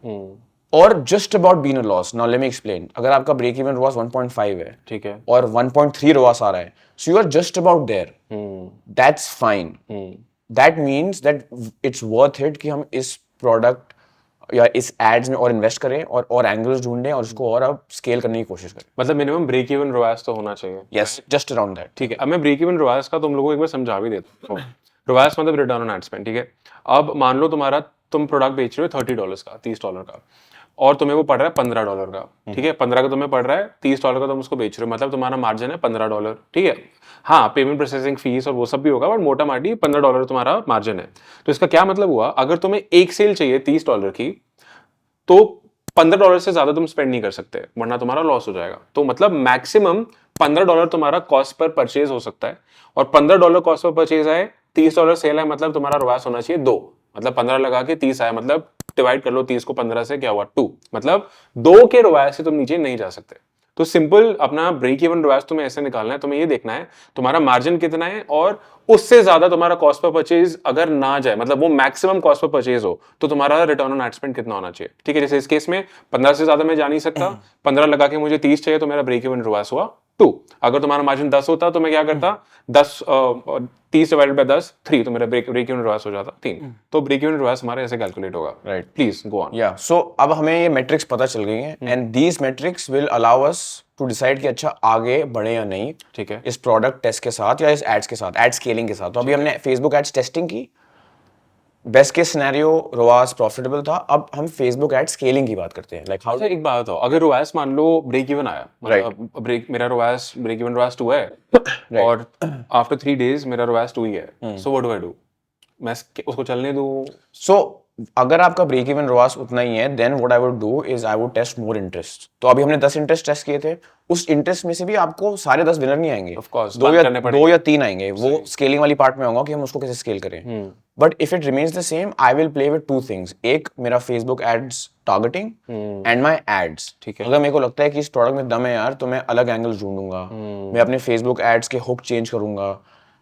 और just about been a loss. Now let me explain. अगर आपका ब्रेक इवन ROAS 1.5 है, ठीक है, और 1.3 ROAS आ रहा है, so you are just about there. That's fine. That means that it's worth it कि हम इस प्रोडक्ट या इस एड्स में और इन्वेस्ट करें और एंगल्स ढूंढें और उसको और अब स्केल करने की कोशिश करें. मतलब मिनिमम ब्रेक इवन ROAS तो होना चाहिए. Yes, just around that. ठीक है, अब मैं ब्रेक इवन ROAS का तुम लोगों को एक बार समझा भी देता हूँ. ROAS मतलब रिटर्न ऑन एड स्पेंड. ठीक है, अब मान लो तुम प्रोडक्ट बेच रहे हो $30 का, $30 का, और तुम्हें वो पड़ रहा है $15 का. ठीक है, 15 का तुम्हें पड़ रहा है, $30 का तुम उसको बेच रहे हो, मतलब तुम्हारा मार्जिन है $15. ठीक है, हाँ पेमेंट प्रोसेसिंग फीस और वो सब भी होगा, बट मोटा माटी $15 तुम्हारा मार्जिन है. तो इसका क्या मतलब हुआ, अगर तुम्हें एक सेल चाहिए $30 की, तो $15 से ज्यादा तुम स्पेंड नहीं कर सकते, वरना तुम्हारा लॉस हो जाएगा. तो मतलब मैक्सिमम $15 तुम्हारा कॉस्ट पर परचेज हो सकता है, और $15 कॉस्ट पर परचेज आए, $30 सेल है, मतलब तुम्हारा ROAS होना चाहिए 2. मतलब 15 लगा के 30 आया, मतलब डिवाइड कर लो 30 को 15 से, क्या हुआ 2. मतलब 2 के ROAS से तुम नीचे नहीं जा सकते. तो सिंपल अपना ब्रेक इवन ROAS तुम्हें ऐसे निकालना है. तुम्हें ये देखना है तुम्हारा मार्जिन कितना है, और उससे ज्यादा तुम्हारा कॉस्ट पर परचेज अगर ना जाए, मतलब वो मैक्सिमम कॉस्ट पर परचेज हो, तो तुम्हारा रिटर्न ऑन एड स्पेंड कितना होना चाहिए. ठीक है, जैसे इस केस में 15 से ज्यादा मैं जा नहीं सकता, 15 लगा के मुझे 30 चाहिए, तो मेरा ब्रेक इवन ROAS हुआ 2. अगर तुम्हारा मार्जिन 10 होता तो मैं क्या करता, 30 डिवाइडेड बाय 10 3, तो मेरा ब्रेक इवन ROAS हो जाता 3. तो ब्रेक इवन ROAS हमारा ऐसे कैलकुलेट होगा. Right, please go on. या सो अब हमें ये मेट्रिक्स पता चल गई हैं, and these metrics will allow us to decide कि अच्छा आगे बढ़े या नहीं. ठीक है, इस प्रोडक्ट टेस्ट के साथ या इस एड्स के साथ, एड स्केलिंग के साथ. तो अभी हमने फेसबुक एड्स टेस्टिंग की, best case scenario ROAS profitable था. अब हम फेसबुक एड स्केलिंग की बात करते हैं. Like how. अच्छा एक बात बताओ, अगर ROAS मान लो ब्रेक इवन आया, मतलब मेरा ब्रेक इवन ROAS 2 है, और आफ्टर 3 डेज मेरा ROAS 2 ही है, so what do I do? मैं उसको चलने दूं? सो अगर आपका ब्रेक इवन ROAS उतना ही है, then what I would do is I would test more interest. तो अभी हमने 10 इंटरेस्ट टेस्ट किए थे. उस इंटरेस्ट में से भी आपको सारे 10 विनर नहीं आएंगे, ऑफ कोर्स 2 या 3 आएंगे. वो स्केलिंग वाली पार्ट में होगा कि हम उसको कैसे स्केल करें. But if it remains the same, I will play with 2 things. एक मेरा Facebook ads targeting and my ads. ठीक है, अगर मेरे को लगता है कि इस प्रोडक्ट में दम है यार, तो मैं अलग एंगल्स ढूंढूंगा. मैं अपने फेसबुक एड्स के हुक चेंज करूंगा,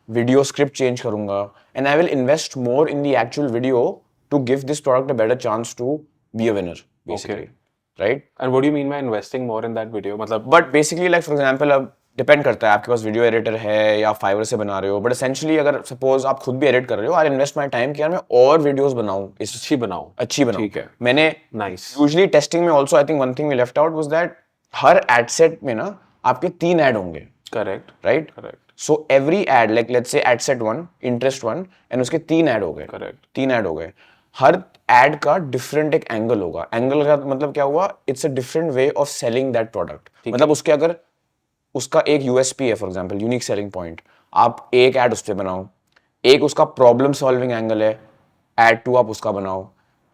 वीडियो स्क्रिप्ट चेंज करूंगा, and I will invest more in the actual video to give this product a better chance to be a winner, basically. Okay. Right? And what do you mean by investing more in that video? मतलब But basically, like for example, अब depend करता है आपके पास video editor है या fibre से बना रहे हो. बट एसेंशियली अगर सपोज आप खुद भी एडिट कर रहे हो, आई इन्वेस्ट माई टाइम कि यार मैं और वीडियोस बनाऊं, अच्छी बनाऊं. ठीक है. मैंने नाइस. यूजुअली टेस्टिंग में also I think one thing we left out was that हर एड सेट में ना आपके 3 ऐड होंगे. Correct, right. Correct. So every ad, like let's say ad set 1, interest 1, and उसके 3 ऐड हो गए. करेक्ट, 3 ऐड हो गए. हर एड का डिफरेंट एक एंगल होगा. एंगल का मतलब क्या हुआ, it's a different way of selling that product. मतलब उसके अगर उसका एक यूएसपी है, for example unique selling point, आप एक ऐड उस पर बनाओ. एक उसका प्रॉब्लम सॉल्विंग एंगल है, ऐड 2 आप उसका बनाओ.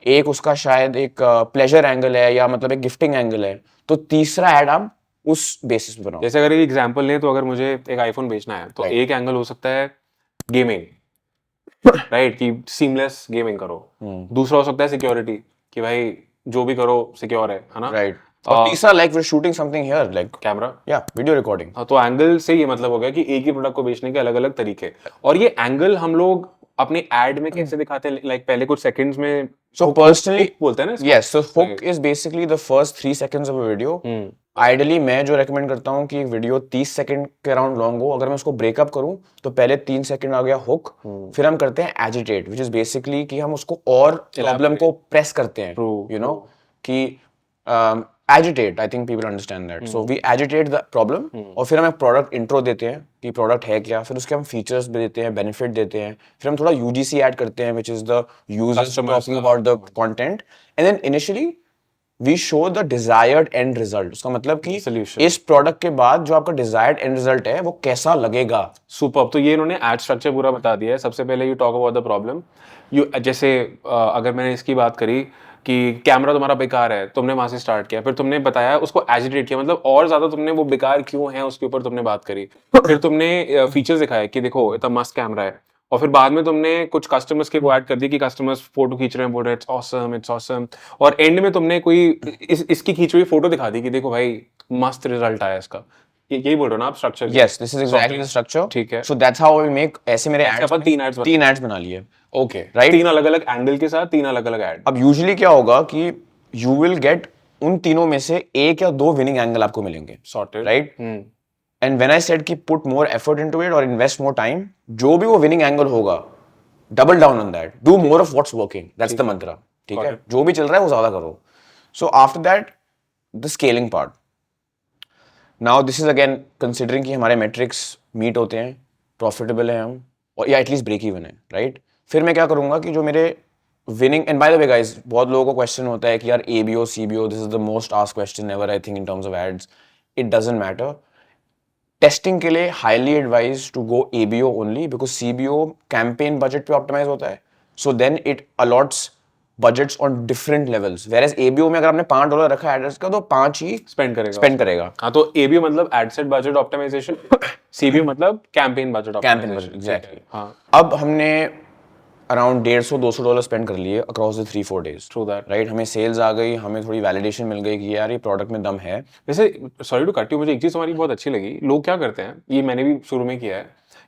एक उसका शायद एक प्लेजर एंगल है या मतलब एक गिफ्टिंग एंगल है, तो तीसरा ऐड आप उस बेसिस पे बनाओ. जैसे अगर एक एग्जांपल लें, तो अगर मुझे एक आईफोन बेचना है, तो एक एंगल हो सकता है गेमिंग, राइट, कि सीमलेस गेमिंग करो. दूसरा हो सकता है सिक्योरिटी, कि भाई जो भी करो सिक्योर है ना? राइट। और तीसरा like we are shooting something here like camera, या वीडियो रिकॉर्डिंग। हाँ, तो एंगल से ये मतलब हो गया कि एक ही प्रोडक्ट को बेचने के अलग अलग तरीके, और ये एंगल हम लोग अपने एड में कैसे दिखाते हैं, लाइक पहले कुछ सेकंड्स में So personally, hook बोलते हैं ना इसको? yes, so hook is basically the first 3 seconds of a video. Ideally मैं जो recommend करता हूँ कि वीडियो 30 सेकंड के अराउंड लॉन्ग हो। अगर मैं उसको ब्रेकअप करूँ तो पहले 3 सेकंड आ गया हुक, फिर हम करते हैं एजिटेट, विच इज बेसिकली कि हम उसको और प्रॉब्लम को प्रेस करते हैं, यू नो कि agitate, I think people understand that. So we agitate the problem, और फिर हम एक प्रोडक्ट इंट्रो देते हैं कि प्रोडक्ट है क्या, फिर उसके हम फीचर्स भी देते हैं, बेनिफिट देते हैं, फिर हम थोड़ा यूजीसी ऐड करते हैं, which is the users talking about the content, and then initially we show the desired end result. उसका मतलब कि इस प्रोडक्ट के बाद जो आपका डिजायर्ड एंड रिजल्ट है वो कैसा लगेगा। सुपर। तो ये इन्होंने एड स्ट्रक्चर पूरा बता दिया है। सबसे पहले you talk about the problem, you जैसे अगर मैंने इसकी बात करी कि कैमरा तुम्हारा बेकार है, तुमने वहां से स्टार्ट किया, फिर तुमने बताया उसको एजिटेट किया, मतलब और ज्यादा तुमने वो बेकार क्यों है उसके ऊपर तुमने बात करी, फिर तुमने फीचर्स दिखाए कि देखो इतना मस्त कैमरा है, और फिर बाद में तुमने कुछ कस्टमर्स के वो ऐड कर दिए कि कस्टमर्स फोटो खींच रहे हैं, बोल रहे हैं इट्स ऑसम, और एंड में तुमने कोई इसकी खींची हुई फोटो दिखा दी कि देखो भाई मस्त रिजल्ट आया इसका। यही बोल रहे हो ना आप structure? Yes, this is exactly the structure. ठीक है। So that's how we make. ऐसे मेरे एड्स अपन तीन एड्स बना लिए। Okay, right. 3 अलग अलग एंगल के साथ 3 अलग अलग ऐड। अब यूजुअली क्या होगा कि यू विल गेट उन तीनों में से 1 या 2 विनिंग एंगल आपको मिलेंगे, sorted, right? And when I said कि put more effort into it और इन्वेस्ट मोर टाइम, जो भी वो विनिंग एंगल होगा double down on that, do more of what's working, that's the mantra. ठीक है, जो भी चल रहा है वो ज्यादा करो। So after that the scaling part. Now this is again considering कि हमारे मेट्रिक्स मीट होते हैं, प्रॉफिटेबल है हम, और या एटलीस्ट ब्रेक इवन है, राइट? फिर मैं क्या करूंगा कि जो मेरे winning, and by the way guys, बहुत लोगों को क्वेश्चन होता है कि यार ABO CBO, this is the most asked question ever I think in terms of ads. It doesn't matter. Testing के लिए highly advise to go ABO only, because CBO campaign budget पे ऑप्टिमाइज होता है, so then it allots budgets on different levels. Whereas ABO में अगर आपने $5 रखा ads का तो 5 ही स्पेंड करेगा। हाँ, तो एबीओ मतलब ad set budget optimisation, CBO मतलब कैंपेन बजट ऑप्टिमाइजेशन। एग्जैक्टली। हाँ, अब हमने अराउंड $150-200 स्पेंड कर लिए across the 3-4 days, true that, right? हमें सेल्स आ गई, हमें थोड़ी वैलिडेशन मिल गई कि यार ये प्रोडक्ट में दम है। वैसे सॉरी टू कट यू, मुझे एक चीज हमारी बहुत अच्छी लगी। लोग क्या करते हैं, ये मैंने भी शुरू में किया है,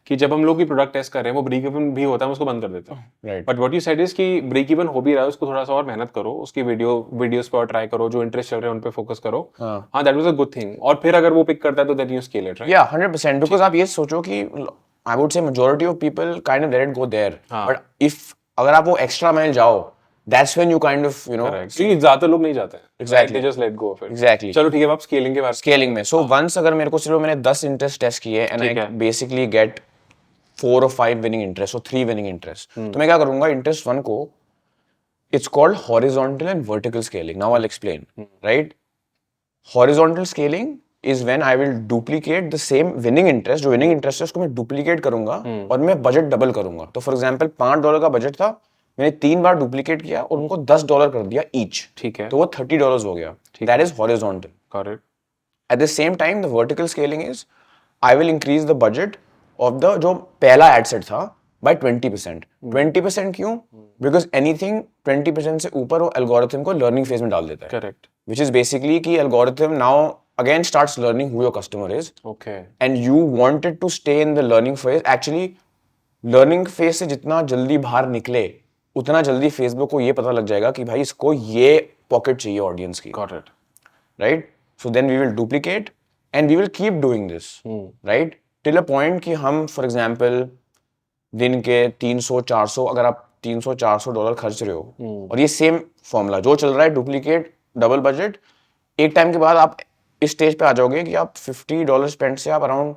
कि जब हम लोग की प्रोडक्ट टेस्ट कर रहे हैं वो ब्रेक इवन भी होता है, हम उसको बंद कर देते हैं, right? But what you said is कि ब्रेक इवन हो भी रहा है, उसको थोड़ा सा और मेहनत करो, उसकी वीडियोस पर ट्राई करो, जो इंटरेस्ट चल रहे हैं उन पे फोकस करो। हाँ, that was a good thing. और फिर अगर वो पिक करता है तो then you scale it, right? या 100%, बिकॉज आप ये सोचो कि I would say majority of people kind of let it go there, but if अगर आप वो एक्स्ट्रा माइल जाओ, that's when you kind of you know, ज्यादा लोग नहीं जाते हैं, एग्जैक्टली, जस्ट लेट गो। फिर एग्जैक्टली। चलो ठीक है, अब स्केलिंग के बारे में। स्केलिंग में सो वंस अगर मेरे को सिर्फ मैंने 10 इंटरेस्ट टेस्ट किए and I basically gate 4 or 5 winning interest और 3 विनिंग इंटरेस्ट, तो मैं क्या करूंगा, इंटरेस्ट 1 को it's called horizontal and vertical scaling. Now I will explain, right? Horizontal scaling is when I will duplicate the same winning interest, जो winning interest है उसको मैं duplicate करूंगा और मैं बजट डबल करूंगा। तो फॉर एग्जांपल $5 का बजट था, मैंने 3 बार डुप्लीकेट किया और उनको $10 कर दिया ईच, ठीक है, तो वो $30 हो गया। That is horizontal. Correct. At the same time the vertical scaling is I will increase the budget of the जो पहला एड सेट था बाय 20%। 20% क्यों? बिकॉज एनीथिंग 20% से ऊपर वो एल्गोरिथम को लर्निंग फेज में डाल देता है। करेक्ट। विच इज बेसिकली कि algorithm now again starts learning who your customer is, okay, and you want it to stay in the learning phase. Actually learning phase से जितना जल्दी बाहर निकले उतना जल्दी Facebook को ये पता लग जाएगा कि भाई इसको ये पॉकेट चाहिए ऑडियंस की। got it, right? So then we will duplicate and we will keep doing this, right? till a point कि हम for example दिन के 300-400, अगर आप $300-400 खर्च रहे हो और ये सेम फॉर्मूला जो चल रहा है, डुप्लीकेट डबल बजट, एक टाइम के बाद आप इस स्टेज पे आ जाओगे कि आप $50 स्पेंड से आप अराउंड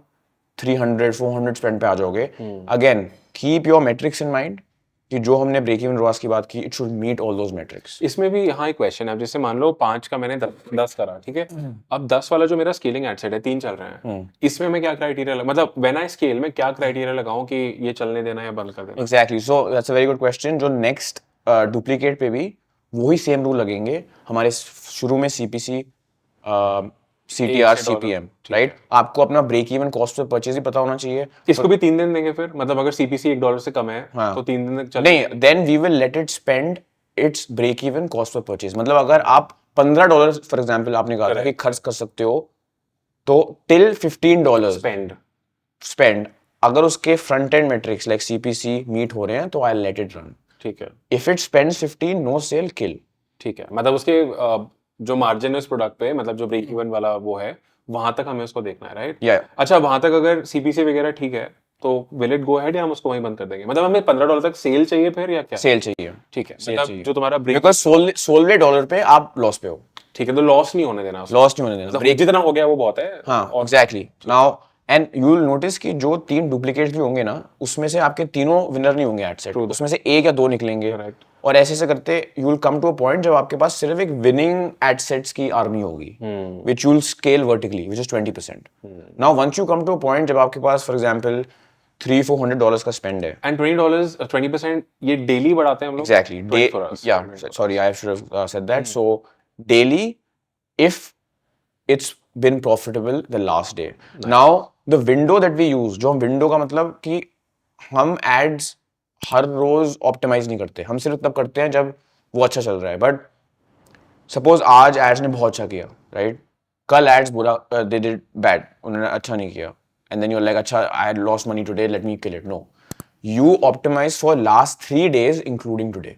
300-400 स्पेंड पे आ जाओगे। Again keep your metrics in mind कि जो हमने ब्रेक इवन रॉस की बात की, it should meet all those metrics. इसमें भी यहाँ एक क्वेश्चन है, जैसे मान लो 5 का मैंने 10 करा, ठीक है, अब 10 वाला जो मेरा स्केलिंग एड सेट है 3 चल रहे हैं, इसमें मैं क्या क्राइटेरिया मतलब व्हेन आई स्केल में क्या क्राइटेरिया लगाऊं कि ये चलने देना या बंद कर देना? Exactly, so that's a very good question. जो नेक्स्ट डुप्लीकेट पे भी वही सेम रूल लगेंगे हमारे शुरू में CPC, CTR, CPM, राइट? आपको अपना ब्रेक इवन कॉस्ट पे परचेज ही पता होना चाहिए। इसको भी 3 दिन देंगे फिर, मतलब अगर CPC $1 से कम है तो 3 दिन तक चलेगा? नहीं, then we will let it spend its break even cost पर परचेज। मतलब अगर आप $15 फॉर एग्जाम्पल आपने कहा था कि खर्च कर सकते हो, तो टिल $15 स्पेंड, अगर उसके front end metrics like CPC meet हो रहे हैं तो आई लेट इट रन। ठीक है, if it spends 15, no sale, kill. ठीक है, मतलब उसके जो मार्जिन है उस प्रोडक्ट पे, मतलब जो ब्रेक इवन वाला वो है, वहां तक हमें उसको देखना है, राइट? या अच्छा, वहां तक अगर सीपीसी वगैरह ठीक है तो विल इट गो अहेड या हम उसको वहीं बंद कर देंगे? मतलब हमें $15 तक सेल चाहिए फिर या क्या? सेल चाहिए, ठीक है, सेल मतलब चाहिए, जो तुम्हारा ब्रेक, बिकॉज सोलवे डॉलर पे आप लॉस पे हो, ठीक है, तो लॉस नहीं होने देना उसको। लॉस नहीं होने देना। मतलब जितना हो गया वो बहुत है। हाँ और exactly. Now and you will notice कि जो 3 डुप्लीकेट्स भी होंगे ना, उसमें से आपके तीनों विनर नहीं होंगे एड सेट, उसमें से 1 या 2 निकलेंगे। Correct. और ऐसे ऐसे करते you will come to a point जब आपके पास सिर्फ एक विनिंग एड सेट्स की आर्मी होगी, which you will scale vertically, which is 20%। Now once you come to a point जब आपके पास फॉर एग्जाम्पल $300-400 का स्पेंड है, एंड $20 20% ये डेली बढ़ाते हैं हम लोग? exactly 24 hours. yeah, sorry, I should have said that. So daily, if it's been profitable the last day. Now the window that we use, जो हम window का मतलब कि हम ads हर रोज ऑप्टिमाइज नहीं करते, हम सिर्फ तब करते हैं जब वो अच्छा चल रहा है। बट सपोज आज एड्स ने बहुत अच्छा किया, राइट? कल एड्स बुरा, दे डिड बैड, उन्होंने अच्छा नहीं किया, and then you are like अच्छा I had lost money today, let me kill it. No, you optimise for last 3 days including today.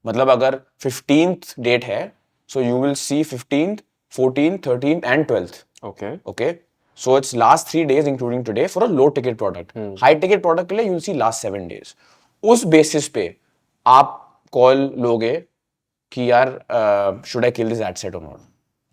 मतलब अगर 15th डेट है, so you will see 15th, 14th, 13th and 12th। Okay, Okay, so it's last 3 days including today for a low ticket product. High ticket product के लिए you'll see last 7 days. उस basis पे आप call लोगे कि यार should I kill this ad set or not?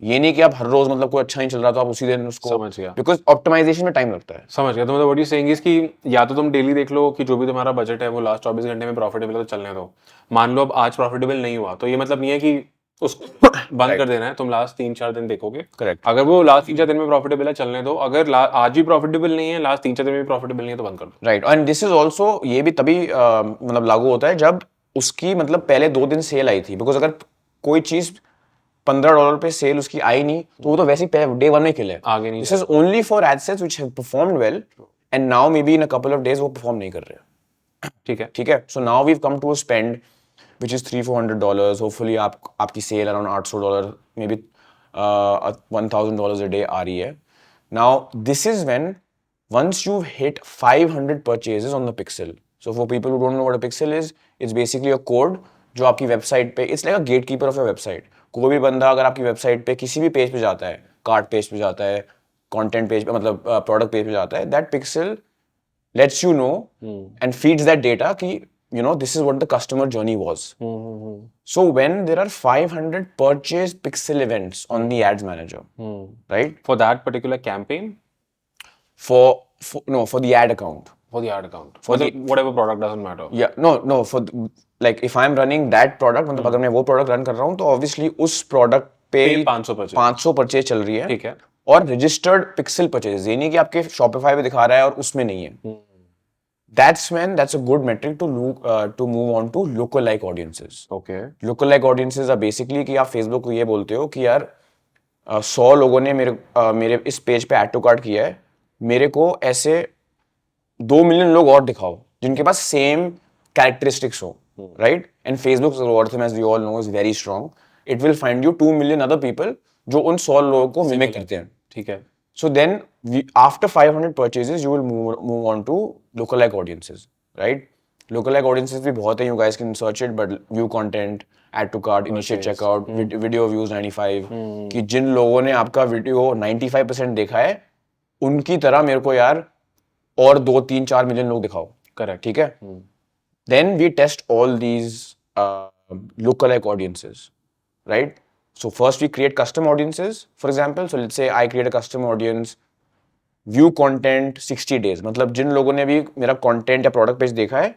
ये नहीं कि आप हर रोज मतलब कोई अच्छा नहीं चल रहा तो आप उसी दिन उसको, समझ गया। बिकॉज ऑप्टिमाइजेशन में टाइम लगता है। समझ गया। तो मतलब व्हाट यू सेइंग इज कि या तो तुम डेली देख लो कि जो भी तुम्हारा बजट है वो लास्ट 24 घंटे में प्रॉफिटेबल है तो चलने दो। मान लो अब आज प्रॉफिटेबल नहीं हुआ तो ये मतलब नहीं है कि उसको बंद कर देना है, तुम लास्ट 3-4 दिन देखोगे। करेक्ट। अगर वो लास्ट 3-4 दिन में प्रॉफिटेबल है चलने दो, अगर आज भी प्रॉफिटेबल नहीं है, लास्ट 3-4 दिन में प्रॉफिटेबल नहीं है तो बंद कर दो। Right, and this is also, ये भी तभी मतलब लागू होता है जब उसकी मतलब पहले 2 दिन सेल आई थी। बिकॉज अगर कोई चीज $15 पे सेल उसकी आई नहीं तो वो तो वैसे ही डे 1 में किल है, आगे नहीं this is only for ad sets which have performed well and now maybe in a couple of days वो परफॉर्म नहीं कर रहे। ठीक है, ठीक है, so now we come to a spend which is $300-400। Hopefully आपकी sale around $800, maybe $1,000 a day आ रही है। Now this is when once you've hit 500 purchases on the pixel, so for people who don't know what a pixel is, it's basically a code जो आपकी website पे, it's like a gatekeeper of your website। कोई भी बंदा अगर आपकी website पे किसी भी पेज पे जाता है, कार्ट पेज पे जाता है, कंटेंट पेज पे मतलब प्रोडक्ट पेज पे जाता है, that pixel lets you know and feeds that data कि you know this is what the customer journey was। So when there are 500 purchase pixel events on the ads manager, right, for that particular campaign, for the ad account, for the ad account, for the whatever product doesn't matter। yeah, no for like if I'm running that product, मतलब अगर मैं वो product run कर रहा हूँ तो obviously उस product पे 500 परचेज चल रही है। ठीक है, और रजिस्टर्ड पिक्सल परचेज, ये नहीं कि आपके शॉपिफाई पे दिखा रहा है और उसमें नहीं है। that's a good metric to move on to lookalike audiences। Okay, lookalike audiences are basically कि आप फेसबुक को ये बोलते हो कि यार 100 लोगों ने मेरे इस पेज पे ऐड टू कार्ट किया है, मेरे को ऐसे 2 मिलियन लोग और दिखाओ जिनके पास सेम कैरेक्टरिस्टिक्स हो, right? And Facebook algorithm, as we all know, is very strong. It will find you 2 million other people जो उन 100 लोगों को मिमिक करते हैं। ठीक है, So then, after 500 purchases, you will move on to lookalike audiences, right? Lookalike audiences भी बहुत हैं, you guys can search it, but view content, add to cart, initiate checkout, video views 95, कि जिन लोगों ने आपका वीडियो 95% देखा है, उनकी तरह मेरे को यार और 2-3-4 मिलियन लोग दिखाओ। करेक्ट, ठीक है? Then we test all these lookalike audiences, right? So first we create custom audiences, for example. So let's say I create a custom audience, view content 60 days, मतलब जिन लोगों ने भी मेरा content या product page देखा है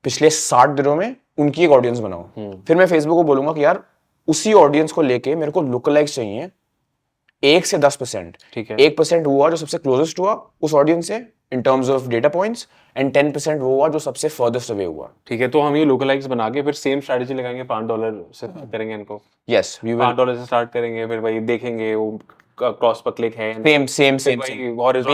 पिछले 60 दिनों में, उनकी एक audience बनाओ। फिर मैं Facebook को बोलूंगा कि यार उसी audience को लेके मेरे को lookalikes चाहिए 1 से 10%। ठीक है, 1% वो हुआ जो सबसे क्लोजेस्ट हुआ उस ऑडियंस से in terms of data points, and 10% वो हुआ जो सबसे furthest away हुआ। ठीक है। तो हम ये लोकलाइक्स बना के फिर सेम स्ट्रेटजी लगाएंगे, $5 से करेंगे इनको। Yes, we will। $5 से स्टार्ट करेंगे, फिर भाई देखेंगे वो क्रॉस पर क्लिक है, सेम वही horizontal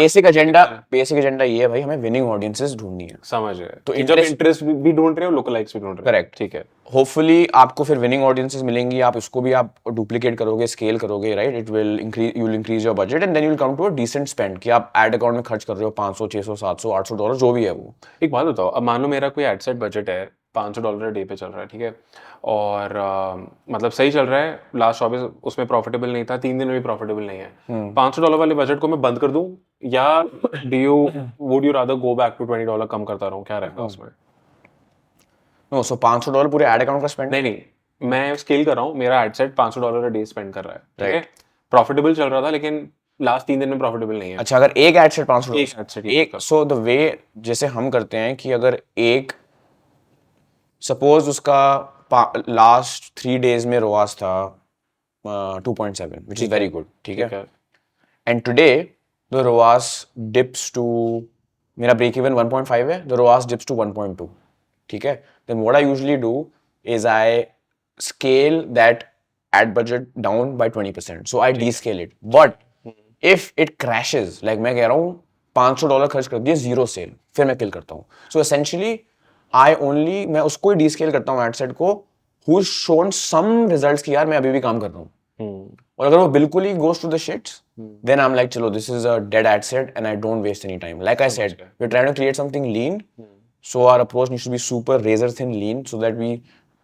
बेसिक एजेंडा ये है भाई, हमें विनिंग ऑडियंसेस ढूंढनी है। समझ गए। तो कि जब इंटरेस्ट भी ढूंढ रहे हो, लोकलाइक्स भी ढूंढ रहे हो। करेक्ट, ठीक है। होपफुली आपको फिर विनिंग ऑडियंसेस मिलेंगी, आप इसको भी आप डुप्लीकेट करोगे, स्केल करोगे, right? It will increase, you will increase your budget and then you will come to a decent spend कि आप एड अकाउंट में खर्च कर रहे हो 500 600 700 800 डॉलर जो भी है वो। एक बात बताओ, अब मान लो मेरा कोई एडसेट बजट है, $500 डे पे चल रहा है, ठीक है, और मतलब सही चल रहा है, लास्ट 24 उसमें प्रॉफिटेबल नहीं था, 3 दिन में भी प्रॉफिटेबल नहीं है, $500 वाले बजट को मैं बंद कर दूं, या would you rather go back to $20 कम करता रहूं, क्या रहेगा उसमें? नो, सो $500 पूरे एड अकाउंट का स्पेंड? नहीं, मैं स्केल कर रहा हूँ, मेरा एडसेट $500 डे स्पेंड कर रहा है, ठीक है, प्रॉफिटेबल चल रहा था, लेकिन लास्ट 3 दिन में प्रॉफिटेबल नहीं है। अच्छा, अगर एक एड सेट $500, एक ad set, एक, सो द वे जैसे हम करते हैं कि अगर एक, सपोज उसका लास्ट 3 days में रोआस था 2.7 विच इज वेरी गुड, ठीक है, and today the ROAS dips to, मेरा ब्रेक इवन 1.5 है, द रोआस डिप्स टू 1.2, ठीक है, then what I usually do is I scale that ad budget down by 20%, so I descale it, but if it crashes, like मैं कह रहा हूँ $500 खर्च कर दिए, जीरो सेल, फिर मैं किल करता हूँ। सो एसेंशियली मैं उसको ही डीस्केल करता हूँ एडसेट को who has shown some results कि यार मैं अभी भी काम कर रहा हूँ। और अगर वो बिल्कुल ही goes to the shits, then I'm like चलो this is a dead ad set and I don't waste any time. Like I said, we're trying to create something lean, so our approach needs to be super razor thin lean so that we,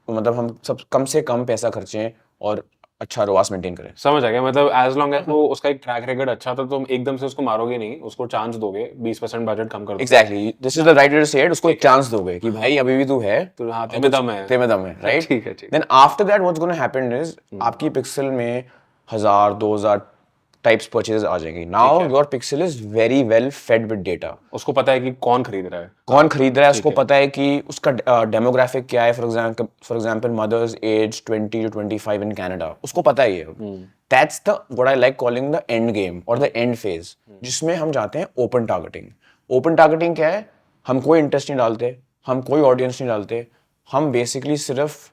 मतलब हम सब कम से कम पैसा खर्चें और अच्छा ROAS maintain करें। समझ आ गया, मतलब एज लॉन्ग एज वो उसका एक ट्रैक रिकॉर्ड अच्छा था, तो तुम एकदम से उसको मारोगे नहीं, उसको चांस दोगे, 20% बजट कम कर दोगे। Exactly, this is the right way to say it, उसको एक चांस दोगे कि भाई अभी भी तू है, तो हाँ, तेरे में दम है, राइट? ठीक है, ठीक। Then after that what's gonna happen is आपकी पिक्सल में 1000 2000 टाइप्स परचेजेस आ जाएंगी। Now your pixel is very well fed with data, उसको पता है कि कौन खरीद रहा है, उसको पता है कि उसका डेमोग्राफिक क्या है, for example mothers age 20 to 25 in Canada, उसको पता है ये। That's the what I like calling the end game और द एंड फेज, जिसमें हम जाते हैं ओपन टारगेटिंग। ओपन टारगेटिंग क्या है? हम कोई इंटरेस्ट नहीं डालते, हम कोई ऑडियंस नहीं डालते, हम बेसिकली सिर्फ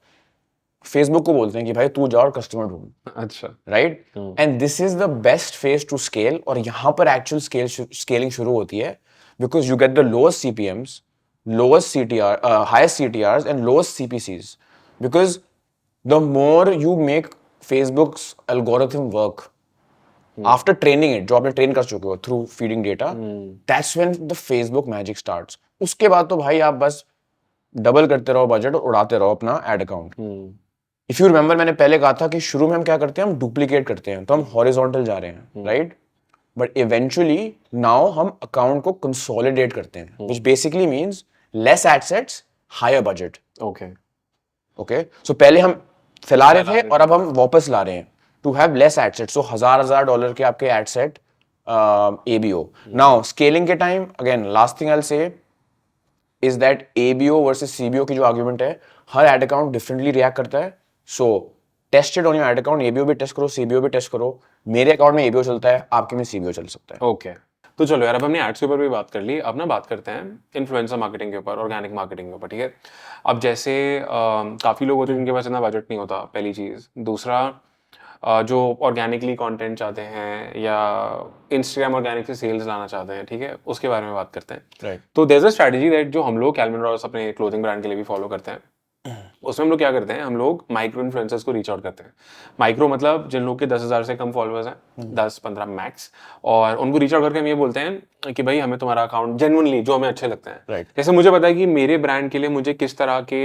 फेसबुक को बोलते हैं कि भाई तू जा और कस्टमर ढूंढ। अच्छा, right? And this is the best phase to scale, और यहाँ पर एक्चुअल स्केलिंग शुरू होती है, because you get the lowest CPMs, lowest CTR, highest CTRs and lowest CPCs, because the more you make Facebook's algorithm work after training it, जो आपने train कर चुके हो through feeding data, that's when the Facebook magic starts. उसके बाद तो भाई आप बस डबल करते रहो बजट और उड़ाते रहो अपना ad account. If you remember, मैंने पहले कहा था कि शुरू में हम क्या करते हैं, हम डुप्लीकेट करते हैं, तो हम हॉरिजॉन्टल जा रहे हैं, राइट? बट इवेंचुअली नाउ हम अकाउंट को कंसोलिडेट करते हैं, which basically means less ad sets, higher budget. Okay, so पहले हम फैला रहे थे और अब हम वापस ला रहे हैं to have less ad set. So $1000 के आपके एडसेट ABO। नाउ स्केलिंग के time again last thing I will say is that ABO versus CBO की जो आर्ग्यूमेंट है, हर एड अकाउंट डिफरेंटली रिएक्ट करता है। So tested on your ad account, ABO भी टेस्ट करो, CBO भी टेस्ट करो। मेरे अकाउंट में ABO चलता है, आपके में CBO चल सकता है। ओके, तो चलो यार, अब हमने एड्स के ऊपर भी बात कर ली, अब ना बात करते हैं इन्फ्लुएंसर मार्केटिंग के ऊपर, ऑर्गेनिक मार्केटिंग के ऊपर, ठीक है। अब जैसे काफ़ी लोग होते हैं जिनके पास इतना बजट नहीं होता, पहली चीज़। दूसरा, जो ऑर्गेनिकली कंटेंट चाहते हैं या इंस्टाग्राम ऑर्गेनिक से सेल्स लाना चाहते हैं, ठीक है, उसके बारे में बात करते हैं। राइट। तो there is a strategy that जो हम लोग कैल्विन रॉस अपने क्लोथिंग ब्रांड के लिए भी फॉलो करते हैं। उसमें हम लोग क्या करते हैं, हम लोग माइक्रो इन्फ्लुएंसर्स को रीच आउट करते हैं। माइक्रो मतलब जिन लोग के 10,000 से कम फॉलोअर्स हैं, 10-15 मैक्स, और उनको रीच आउट करके हम ये बोलते हैं कि भाई हमें तुम्हारा अकाउंट जेन्युइनली जो हमें अच्छे लगते हैं। Right. जैसे मुझे पता है कि मेरे ब्रांड के लिए मुझे किस तरह के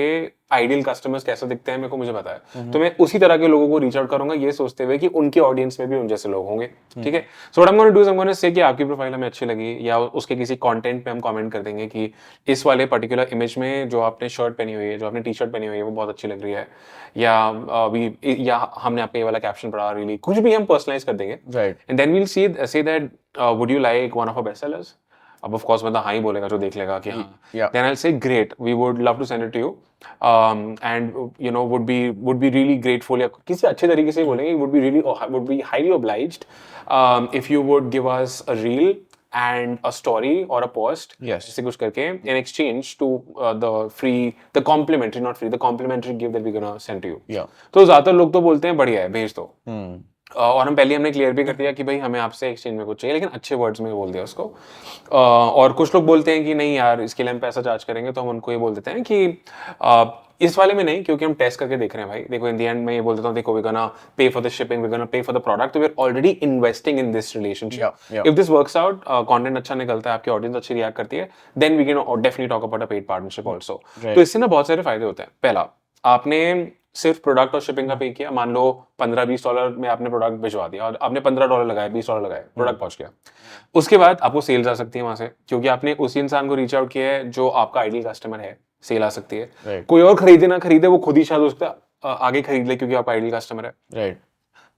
आइडियल कस्टमर्स कैसे दिखते हैं, मेरे को मुझे पता है, तो मैं उसी तरह के लोगों को रीच आउट करूंगा, ये सोचते हुए कि उनके ऑडियंस में भी उन जैसे लोग होंगे, ठीक है। सो what I am gonna do is I am gonna say कि आपकी प्रोफाइल हमें अच्छी लगी, या उसके किसी कंटेंट पे हम कमेंट कर देंगे कि इस वाले पर्टिकुलर इमेज में जो आपने शर्ट पहनी हुई है, जो आपने टी-शर्ट पहनी हुई है, वो बहुत अच्छी लग रही है, या हमने आपका ये वाला कैप्शन पढ़ा, रियली कुछ भी हम पर्सनलाइज कर देंगे। Right. And then we will say that would you like one of our best sellers. अब ऑफ कोर्स मतलब हाँ ही बोलेगा जो देख लेगा कि हाँ, then I will say great, we would love to send it to you, and you know would be really grateful, या किसी अच्छे तरीके से बोलेंगे, would be highly obliged if you would give us a reel and a story or a post, yes, ऐसे कुछ करके, in exchange to the complimentary, not free, the complimentary gift that we're gonna send to you. Yeah. तो ज्यादातर लोग तो बोलते हैं बढ़िया है, भेज दो। और हम पहले हमने क्लियर भी कर दिया कि भाई हमें आपसे एक्सचेंज में कुछ चाहिए, लेकिन अच्छे वर्ड्स में बोल दिया उसको। और कुछ लोग बोलते हैं कि नहीं यार इसके लिए हम पैसा चार्ज करेंगे, तो हम उनको ये बोल देते हैं कि इस वाले में नहीं, क्योंकि हम टेस्ट करके देख रहे हैं भाई। देखो इन द एंड मैं ये बोल देता हूँ, देखो we gonna pay for the shipping, we gonna pay for the product, तो we are already investing in this relationship. If this works out, content अच्छा निकलता है, आपकी ऑडियंस अच्छी रिएक्ट करती है, then we can definitely talk about a paid partnership also. तो इससे ना बहुत सारे फायदे होते हैं। पहला, आपने सिर्फ प्रोडक्ट और शिपिंग का पे किया, मान लो $15-20 में आपने प्रोडक्ट भिजवा दिया और आपने $15 लगाए, $20 लगाए, प्रोडक्ट पहुंच गया। उसके बाद आपको सेल्स आ सकती है वहां से, क्योंकि आपने उसी इंसान को रीच आउट किया है जो आपका आइडियल कस्टमर है। सेल आ सकती है। कोई और खरीदे ना खरीदे, वो खुद ही शायद उसका आगे खरीद ले, क्योंकि आप आइडियल कस्टमर है। राइट।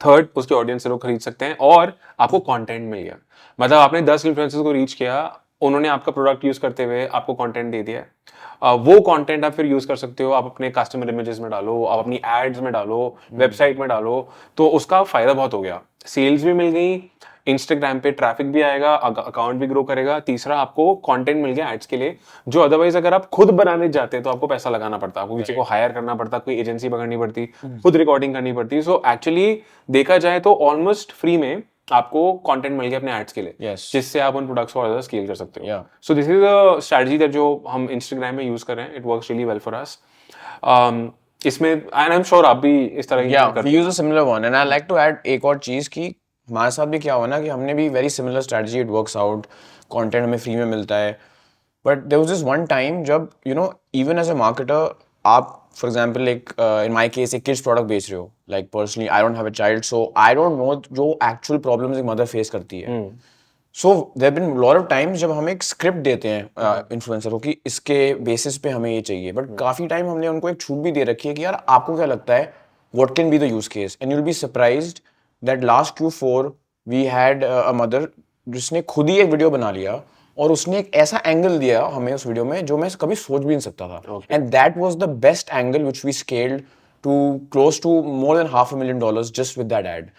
थर्ड, उसके ऑडियंस से लोग खरीद सकते हैं और आपको कंटेंट मिल गया। मतलब आपने 10 इन्फ्लुएंसर्स को रीच किया, उन्होंने आपका प्रोडक्ट यूज करते हुए आपको कंटेंट दे दिया। वो कंटेंट आप फिर यूज कर सकते हो, आप अपने कस्टमर इमेजेस में डालो, आप अपनी एड्स में डालो, वेबसाइट में डालो, तो उसका फायदा बहुत हो गया। सेल्स भी मिल गई, इंस्टाग्राम पे ट्रैफिक भी आएगा, अकाउंट भी ग्रो करेगा। तीसरा, आपको कंटेंट मिल गया एड्स के लिए, जो अदरवाइज अगर आप खुद बनाने जाते तो आपको पैसा लगाना पड़ता, आपको किसी को हायर करना पड़ता, कोई एजेंसी पकड़नी पड़ती, खुद रिकॉर्डिंग करनी पड़ती। सो एक्चुअली देखा जाए तो ऑलमोस्ट फ्री में आपको कंटेंट मिल गया अपने एड्स के लिए, जिससे आप उन प्रोडक्ट्स को और ज्यादा स्केल कर सकते हो। So this is a strategy that जो हम इंस्टाग्राम में यूज कर रहे हैं, it works really well for us. इसमें एंड आई एम श्योर आप भी इस तरह की we use a similar one and I like to add एक और चीज की हमारे साथ भी क्या हुआ ना कि हमने भी very similar strategy, it works out, content हमें फ्री में मिलता है। But there was this one time जब इवन एज अ मार्केटर आप फॉर एग्जांपल एक इन माय केस एक किड्स प्रोडक्ट बेच रहे हो, like personally I don't have a child, so I don't know जो एक्चुअल प्रॉब्लम्स एक मदर फेस करती है। So there been lot of times जब हम एक स्क्रिप्ट देते हैं इन्फ्लुएंसर को कि इसके बेसिस पे हमें ये चाहिए, बट काफी टाइम हमने उनको एक छूट भी दे रखी है कि यार आपको क्या लगता है what can be the use case, and you will be surprised that last Q4 we had a mother जिसने खुद ही एक वीडियो बना लिया और उसने एक ऐसा एंगल दिया हमें उस वीडियो में जो मैं कभी सोच भी नहीं सकता था, and that was the best angle which we scaled to close to more than $500,000 just with that ad.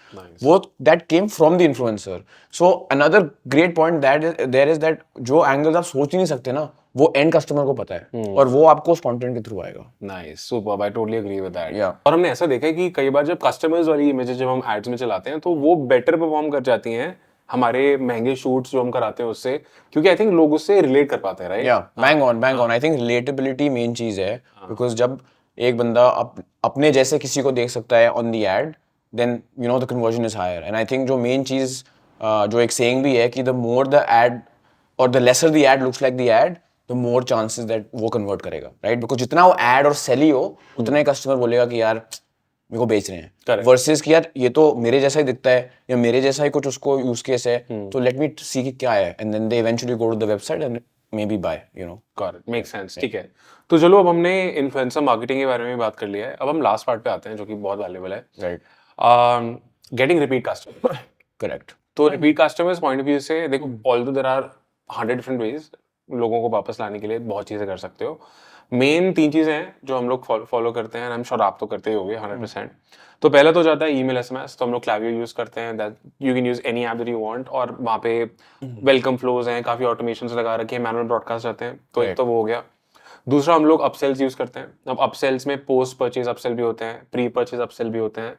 That came from the influencer. So another great point there is that जो angles आप सोच ही नहीं सकते ना, वो end customer को पता है और वो आपको उस content के थ्रू आएगा। Nice, superb, I totally agree with that. Yeah. और हमने ऐसा देखा है कि कई बार जब कस्टमर्स वाली इमेजेस जब हम एड्स में चलाते हैं तो वो बेटर परफॉर्म कर जाती हैं हमारे महंगे शूट्स जो हम कराते हैं उससे, क्योंकि आई थिंक लोग उससे रिलेट कर पाते हैं, right? bang on. I think relatability main चीज है, because जब एक बंदा अपने जैसे किसी को देख सकता है on the ad, then the conversion is higher. And I think जो मेन चीज जो एक सेइंग भी है कि द मोर द एड और the lesser the ad looks like the ad, the more chances that वो कन्वर्ट करेगा, राइट? बिकॉज जितना वो एड और सेल ही हो उतना ही कस्टमर बोलेगा कि यार मेरे को बेच रहे हैं, वर्सेस कि यार ये तो मेरे जैसा ही दिखता है या मेरे जैसा ही कुछ उसको यूज केस है, तो लेट मी सी कि क्या है, and then they eventually go to the website and maybe buy, Correct, makes sense, ठीक है। तो चलो अब हमने इन्फ्लुएंसर मार्केटिंग के बारे में बात कर लिया है, अब हम लास्ट पार्ट पे आते हैं जो कि बहुत वैल्यूएबल है, right? Getting repeat customer. Correct. तो repeat customers point of view से देखो, although there are 100 different ways लोगों को वापस लाने के लिए, बहुत चीजें कर सकते हो। मेन 3 चीजें हैं जो हम लोग फॉलो करते हैं, आई एम श्योर आप तो करते ही होगे 100%। तो पहला तो जाता है ईमेल SMS, तो हम लोग क्लावियो यूज करते हैं, that you can use any app that you want, और वहाँ पे वेलकम फ्लोज हैं, काफी ऑटोमेशंस लगा रखे हैं, मैनुअल ब्रॉडकास्ट आते हैं, तो एक तो वो हो गया। दूसरा, हम लोग अपसेल्स यूज करते हैं। अब अपसेल्स में पोस्ट परचेज अपसेल भी होते हैं, प्री परचेज अपसेल भी होते हैं,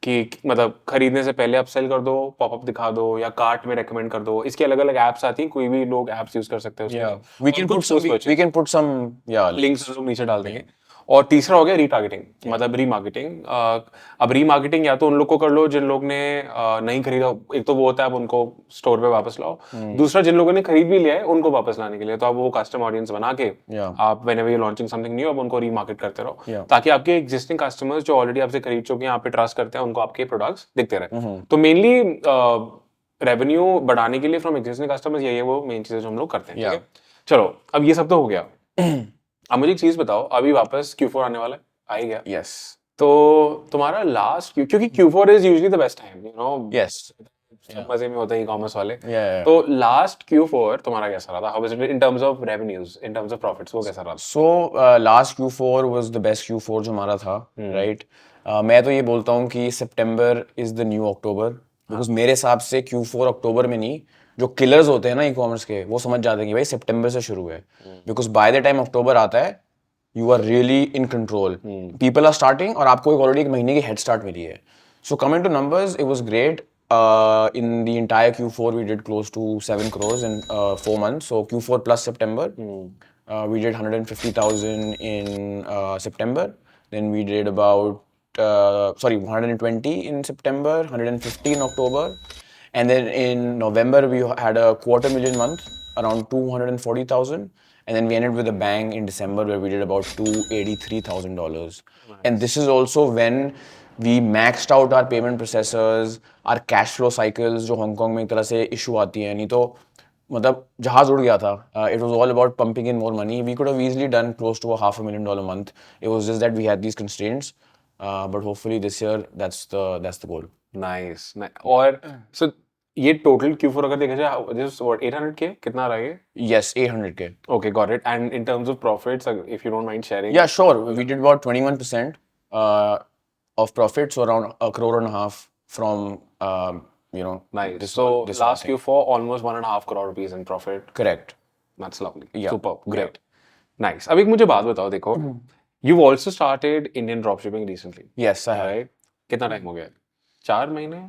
कि मतलब खरीदने से पहले अपसेल कर दो, पॉपअप दिखा दो या कार्ट में रेकमेंड कर दो। इसकी अलग अलग एप्स आती हैं, कोई भी लोग एप्स यूज कर सकते हैं उसमें। we can put some links लोग नीचे डाल देंगे। और तीसरा हो गया रीटारगेटिंग, मतलब रीमार्केटिंग। अब रीमार्केटिंग या तो उन लोग को कर लो जिन लोग ने नहीं खरीदा, एक तो वो होता है आप उनको स्टोर पे वापस लाओ, दूसरा जिन लोगों ने खरीद भी लिया है उनको वापस लाने के लिए तो आप वो कस्टम ऑडियंस बना के आप whenever you launching something new, आप उनको रीमार्केट करते रहो, ताकि आपके एग्जिस्टिंग कस्टमर्स जो ऑलरेडी आपसे खरीद चुके हैं, आप पे ट्रस्ट करते हैं, उनको आपके प्रोडक्ट्स दिखते रहे। तो मेनली रेवेन्यू बढ़ाने के लिए फ्रॉम एग्जिस्टिंग कस्टमर्स यही है वो मेन चीजें जो हम लोग करते हैं, ठीक है? चलो, अब ये सब तो हो गया। अब मुझे एक चीज बताओ, अभी वापस Q4 आने वाला है, आ ही गया। यस। तो तुम्हारा लास्ट, क्योंकि Q4 is usually the best time, yes, मजे में होता है ई-कॉमर्स वाले। तो लास्ट Q4 तुम्हारा कैसा रहा था? How was it in terms of revenues, in terms of profits, वो कैसा रहा? So last Q4 was the best Q4 जो हमारा था, राइट? मैं तो ये बोलता हूँ कि सितंबर is the new October, because मेरे हिसाब से Q4 अक्टूबर में नहीं, जो किलर्स होते हैं ना ई-कॉमर्स के, वो समझ जाते हैं कि भाई सितंबर से शुरू है, बिकॉज बाय द टाइम अक्टूबर आता है you are really in control, people are starting और आपको एक ऑलरेडी एक महीने की हेड स्टार्ट मिली है। So coming to numbers, it was great. In the entire Q4, we did close to 7 crores in 4 months. So Q4 plus September, we did 150,000 in September. Then we did about 120 in September, 150 in October, and then in November we had a 250,000 month, around 240,000, and then we ended with a bang in December where we did about $283,000. And this is also when we maxed out our payment processors, our cash flow cycles, जो Hong Kong में एक तरह से issue आती है, नहीं तो मतलब जहाज उड़ गया था. It was all about pumping in more money. We could have easily done close to $500,000 a month. It was just that we had these constraints. But hopefully this year that's the goal. Nice. और so ये total Q4 अगर देखा जाए, this is what 800K कितना रहा ये? Yes, 800K. Okay, got it. And in terms of profits, if you don't mind sharing. Yeah, sure. We did about 21% of profits, so around 1.5 crore from Nice. So this last thing. Q4 almost 1.5 crore rupees in profit. Correct. That's lovely. Yeah, Superb. great. Nice. अब एक मुझे बात बताओ, देखो, you've also started Indian dropshipping recently, Yes, I have. right? कितना time हो गया? 4 महीने?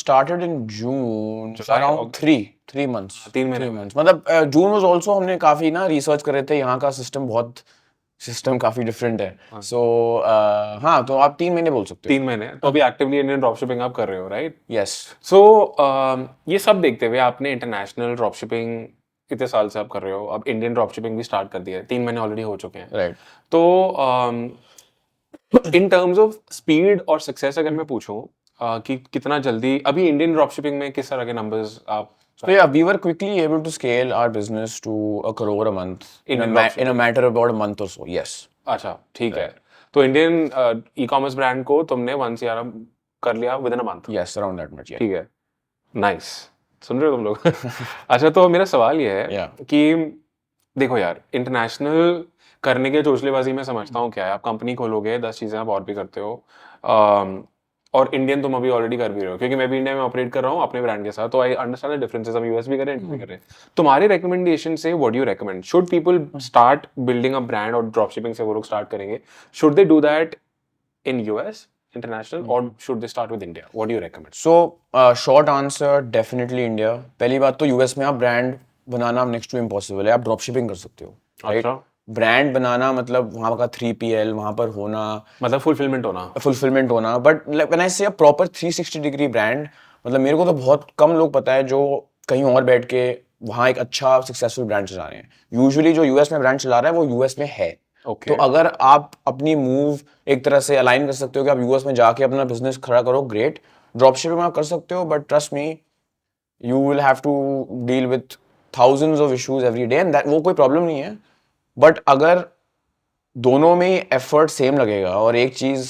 Started in June, July, around August. 3 months. 3 महीने 3 months. मतलब June was also हमने काफी ना रिसर्च कर रहे थे, यहाँ का सिस्टम काफी डिफरेंट है. सो हाँ, तो आप 3 महीने बोल सकते 3 महीने तो अभी एक्टिवली इंडियन ड्रॉपशिपिंग आप कर रहे हो, राइट? हो. यस. सो ये सब देखते हुए आपने इंटरनेशनल ड्रॉपशिपिंग कितने साल से आप कर रहे हो? अब इंडियन ड्रॉपशिपिंग भी स्टार्ट कर दिया है, 3 महीने ऑलरेडी हो चुके हैं, राइट. तो इन टर्म्स ऑफ स्पीड और सक्सेस अगर मैं पूछूं कि कितना जल्दी अभी इंडियन ड्रॉपशिपिंग में किस तरह के नंबर्स आप? So yeah, we were quickly able to scale our business to 1 crore a month in a matter of about a month or so. Yes. अच्छा, ठीक है. तो इंडियन ई कॉमर्स ब्रांड को तुमने 1 CR कर लिया with in a month? Yes, around that much. Yeah. ठीक है. नाइस. सुन रहे हो तुम लोग? अच्छा, तो मेरा सवाल ये है कि देखो यार, इंटरनेशनल करने के चोचलेबाजी में समझता हूँ क्या है. आप कंपनी खोलोगे, 10 चीजें आप और भी करते हो, और इंडियन तुम अभी ऑलरेडी कर भी रहे हो, क्योंकि मैं भी इंडिया में ऑपरेट कर रहा हूँ अपने ब्रांड के साथ, तो आई अंडरस्टैंड द डिफरेंसेस. हम यूएस भी कर रहे हैं, इंडिया भी कर रहे हैं. तुम्हारे रिकमेंडेशन से what do you recommend? Should people start building a brand और ड्रॉपशिपिंग से वो लोग स्टार्ट करेंगे? Should they do that in US international और should they start with India? What do you recommend? So short answer, definitely India. पहली बात तो US में आप ब्रांड बनाना नेक्स्ट टू इम्पॉसिबल है. आप ड्रॉपशिपिंग कर सकते हो, राइट? ब्रांड बनाना मतलब वहाँ का 3PL वहाँ पर होना, मतलब फुलफिलमेंट होना. बट व्हेन आई से अ प्रॉपर 360 डिग्री ब्रांड, मतलब मेरे को तो बहुत कम लोग पता है जो कहीं और बैठ के वहाँ एक अच्छा सक्सेसफुल ब्रांड चला रहे हैं. यूजुअली जो यूएस में ब्रांड चला रहा है वो यूएस में है. Okay. तो अगर आप अपनी मूव एक तरह से अलाइन कर सकते हो कि आप यूएस में जाके अपना बिजनेस खड़ा करो, ग्रेट. ड्रॉपशिपिंग आप कर सकते हो, but trust me, you will have to deal with thousands of issues every day, and वो कोई प्रॉब्लम नहीं है. बट अगर दोनों में एफर्ट सेम लगेगा, और एक चीज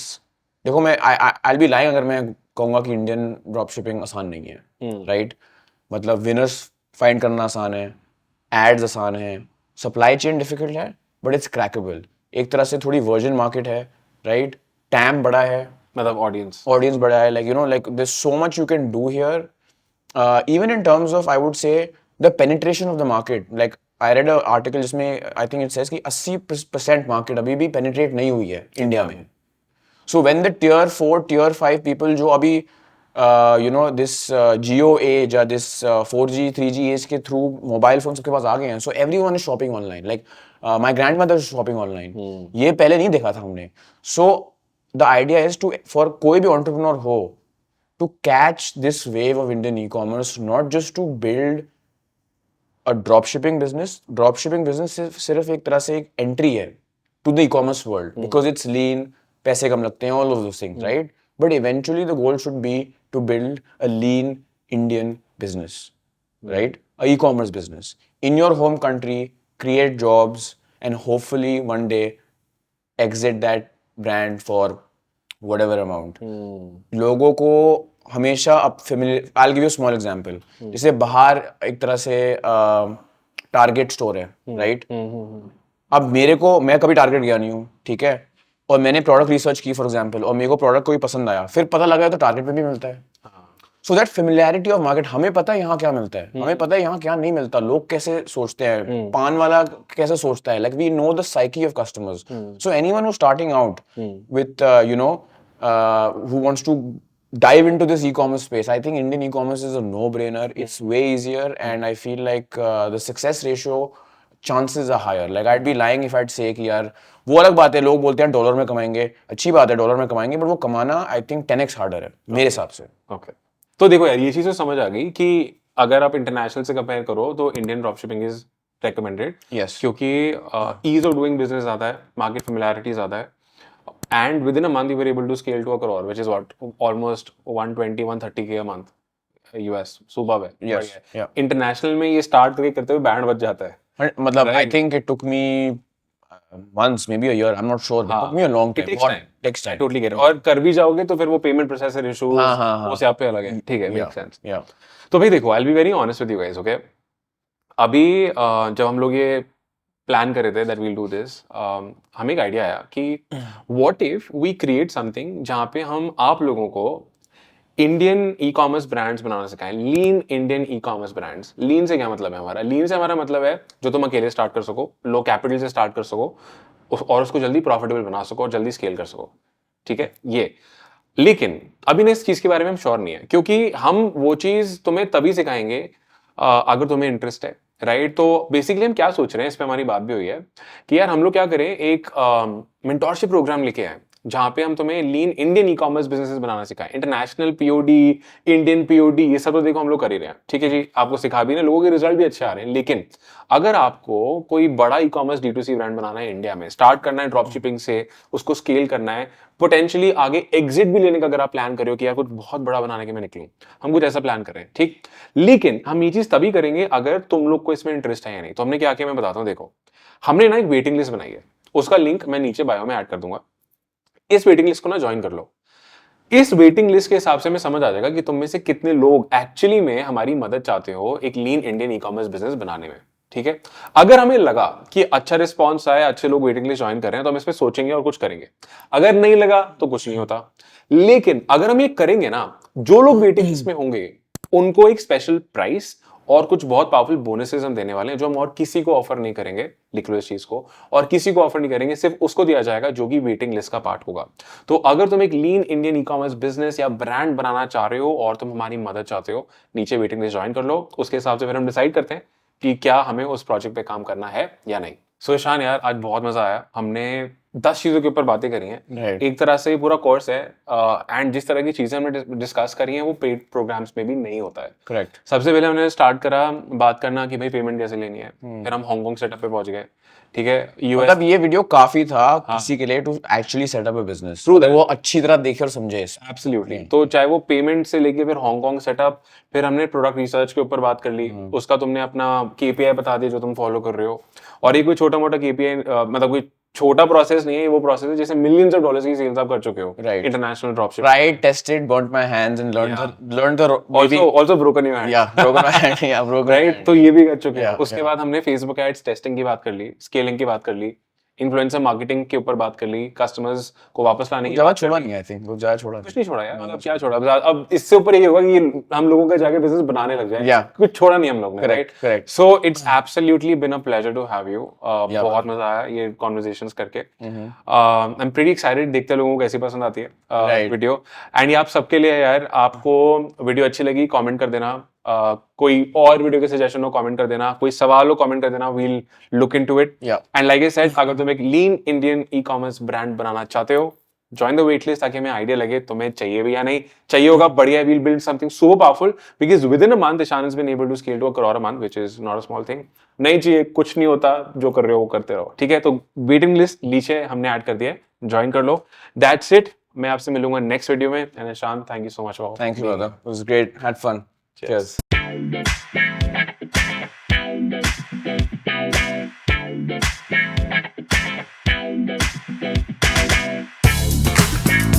देखो, मैं आई बी लाइंग अगर मैं कहूँगा कि इंडियन ड्रॉपशिपिंग आसान नहीं है, राइट? मतलब विनर्स फाइंड करना आसान है, एड्स आसान है, सप्लाई चेन डिफिकल्ट है, बट इट्स क्रैकेबल. एक तरह से थोड़ी वर्जिन मार्केट है, राइट? टैम बड़ा है, मतलब ऑडियंस बड़ा है. Like there so much you can do here, even in terms of I would say the penetration of the market. Like I read an article जिसमें I think it says कि 80% market अभी भी penetrate नहीं हुई है India में. So when the tier 4, tier 5 people जो अभी this Jio age या this 4G, 3G age के थ्रू मोबाइल फोन सबके पास आ गए हैं, so everyone is shopping online. Like my grandmother is shopping online. ये पहले नहीं देखा था हमने. So the idea is to for कोई भी entrepreneur हो, to catch this wave of Indian e-commerce, not just to build dropshipping business सिर्फ एक तरह से एक एंट्री है to the ecommerce world, because it's lean, पैसे कम लगते हैं, all of those things, right? But eventually the goal should be to build a lean Indian business, right? A ecommerce business in your home country, create jobs, and hopefully one day exit that brand for whatever amount. लोगों को हमेशा अब familiar, I will give you small example. जैसे बाहर एक तरह से target store है, राइट? अब मैं कभी टारगेट गया नहीं हूँ, ठीक है, और मैंने प्रोडक्ट रिसर्च की फॉर एग्जांपल, और मेरे को प्रोडक्ट कोई पसंद आया, फिर पता लगा तो टारगेट पे भी मिलता है. So that familiarity of market, हमें पता है यहाँ क्या मिलता है, हमें पता है यहाँ क्या नहीं मिलता, लोग कैसे सोचते हैं, पान वाला कैसे सोचता है. Like we know the psyche of customers. So anyone who starting out with who wants to dive into this e-commerce space, I think Indian e-commerce is a no-brainer. It's way easier, and I feel like the success ratio chances are higher. Like I'd be lying if I'd say कि यार वो अलग बात है, लोग बोलते हैं dollar में कमाएंगे, अच्छी बात है डॉलर में कमाएंगे, बट वो कमाना आई थिंक 10x हार्डर है मेरे हिसाब से. ओके, तो देखो यार ये चीज़ तो समझ आ गई कि अगर आप इंटरनेशनल से कंपेयर करो तो Indian drop shipping is recommended. Yes. क्योंकि ईज ऑफ डूइंग बिजनेस ज़्यादा है, मार्केट फेमिलियरिटी ज़्यादा है, and within a month you were able to scale to a crore, which is what, almost 120-130K a month US. सुबह है. Yes, yeah. International में ये start करते हुए बैंड बज जाता है. मतलब I think it took me months, maybe a year, I'm not sure, but it took me a long time. It takes time. Takes time. Totally get it. और कर भी जाओगे तो फिर वो पेमेंट प्रोसेसर इशू वो से आप पे अलग है. ठीक है, मेक सेंस. Yeah. तो भाई देखो, I'll be very honest with you guys, okay? अभी जब हम लोग ये प्लान कर रहे थे दैट वील डू दिस, हमें एक आइडिया आया कि what if we create something जहाँ पे हम आप लोगों को इंडियन ई कॉमर्स ब्रांड्स बनाना सिखाएं. Lean Indian ecommerce brands. Lean से क्या मतलब है हमारा? लीन से हमारा मतलब है जो तुम अकेले स्टार्ट कर सको, लो कैपिटल से स्टार्ट कर सको और उसको जल्दी प्रॉफिटेबल बना सको और जल्दी स्केल कर सको. ठीक है ये. लेकिन अभी ना इस चीज के बारे में हम श्योर नहीं है, क्योंकि हम वो चीज तुम्हें तभी सिखाएंगे अगर तुम्हें इंटरेस्ट है, राइट? तो बेसिकली हम क्या सोच रहे हैं, इस पे हमारी बात भी हुई है कि यार हम लोग क्या करें, एक मेंटोरशिप प्रोग्राम लेके आए जहाँ पे हम तुम्हें लीन इंडियन ई कॉमर्स बिजनेसेस बनाना सिखाएं. इंटरनेशनल पीओडी, इंडियन पीओडी, ये सब तो देखो हम लोग कर ही रहे हैं. ठीक है जी, आपको सिखा भी रहे हैं, लोगों के रिजल्ट भी अच्छे आ रहे हैं. लेकिन अगर आपको कोई बड़ा ई कॉमर्स D2C ब्रांड बनाना है, इंडिया में स्टार्ट करना है ड्रॉप शिपिंग से, उसको स्केल करना है, पोटेंशियली आगे एग्जिट भी लेने का अगर आप प्लान कर रहे हो कि यार कुछ बहुत बड़ा बनाने के मैं निकलूं, हम कुछ ऐसा प्लान कर रहे हैं, ठीक. लेकिन हम ये चीज तभी करेंगे अगर तुम लोग को इसमें इंटरेस्ट है या नहीं. तो हमने क्या किया मैं बताता हूँ. देखो, हमने ना एक वेटिंग लिस्ट बनाई है, उसका लिंक मैं नीचे बायो में ऐड कर दूंगा. इस वेटिंग लिस्ट को ना ज्वाइन कर लो. इस वेटिंग लिस्ट के हिसाब से हमें समझ आ जाएगा कि तुम में से कितने लोग एक्चुअली में हमारी मदद चाहते हो एक lean Indian e commerce business बनाने में. ठीक है, अगर हमें लगा कि अच्छा रिस्पॉन्स आया, अच्छे लोग वेटिंग लिस्ट ज्वाइन कर रहे हैं, तो हम इस पे सोचेंगे और कुछ करेंगे. अगर नहीं लगा तो कुछ नहीं होता. लेकिन अगर हम ये करेंगे ना, जो लोग वेटिंग लिस्ट में होंगे उनको एक स्पेशल प्राइस और कुछ बहुत पावरफुल बोनसेस हम देने वाले हैं, जो हम और किसी को ऑफर नहीं करेंगे. लिख लो इस चीज को, और किसी को ऑफर नहीं करेंगे, सिर्फ उसको दिया जाएगा जो कि वेटिंग लिस्ट का पार्ट होगा. तो अगर तुम एक lean Indian e commerce business या ब्रांड बनाना चाह रहे हो और तुम हमारी मदद चाहते हो, नीचे वेटिंग लिस्ट ज्वाइन कर लो. उसके हिसाब से फिर हम डिसाइड करते हैं कि क्या हमें उस प्रोजेक्ट पे काम करना है या नहीं. सो ईशान यार, आज बहुत मजा आया. हमने 10 चीजों के ऊपर बातें करी हैं. Right. एक तरह से ये पूरा कोर्स है, एंड जिस तरह की चीजें हमने डिस्कस करी हैं वो पेड प्रोग्राम्स में भी नहीं होता है. Correct. सबसे पहले हमने स्टार्ट करा बात करना कि भाई पेमेंट कैसे लेनी है. फिर हम हांगकांग सेटअप पे पहुंच गए. ठीक है, यूएस. मतलब ये वीडियो काफी था किसी के लिए to actually set up a business, वो अच्छी तरह देखे और समझे इसे. एब्सोल्युटली. तो चाहे वो पेमेंट से लेके फिर हांगकांग सेटअप, फिर हमने प्रोडक्ट रिसर्च के ऊपर बात कर ली. उसका तुमने अपना KPI बता दिया जो तुम फॉलो कर रहे हो. और ये कोई छोटा मोटा KPI मतलब कोई छोटा प्रोसेस नहीं है, ये वो प्रोसेस है जैसे मिलियंस ऑफ डॉलर्स की सेल्स आप कर चुके हो. Right. International dropship. Tried, tested, burnt my hands and learned the also broken your hand. yeah, broken my hand, yeah, broken my right. hand. तो ये भी कर चुके हैं. Yeah, उसके बाद हमने फेसबुक एड्स टेस्टिंग की बात कर ली, स्केलिंग की बात कर ली, इन्फ्लुएंसर मार्केटिंग के ऊपर बात कर ली, कस्टमर्स को वापस लाने की ज्यादा छोड़ा नहीं, आई थिंक वो ज्यादा छोड़ा कुछ नहीं छोड़ा यार. मतलब क्या छोड़ा अब इससे ऊपर ये होगा कि हम लोगों का जाके बिजनेस बनाने लग जाए. Yeah. कुछ छोड़ा नहीं हम लोग ने. Correct, correct. So it's absolutely been a pleasure to have you. बहुत मजा आया ये कॉन्वर्सेशंस करके. I am pretty excited. देखते लोगों को कैसी पसंद आती है वीडियो. एंड ये आप सबके लिए यार, आपको वीडियो अच्छी लगी कमेंट कर देना. कोई और वीडियो के सजेशन हो कमेंट कर देना, कोई सवाल हो कमेंट कर देना, we'll look into it. And like I said, अगर तुम एक lean Indian ecommerce brand बनाना चाहते हो, ज्वाइन द वेट लिस्ट ताकि हमें आइडिया लगे तुम्हें चाहिए भी या नहीं. चाहिए होगा बढ़िया, we'll build something so powerful because within a month Ishan has been able to scale to a crore a month, which is not a small thing. नहीं चाहिए, कुछ नहीं होता, जो कर रहे हो वो करते रहो. ठीक है, तो वेटिंग लिस्ट नीचे हमने ऐड कर दिया है, ज्वाइन कर लो. That's it. मैं आपसे मिलूंगा नेक्स्ट वीडियो में. And Ishan, thank you so much. Thank you, brother. It was great. Had fun. Cheers.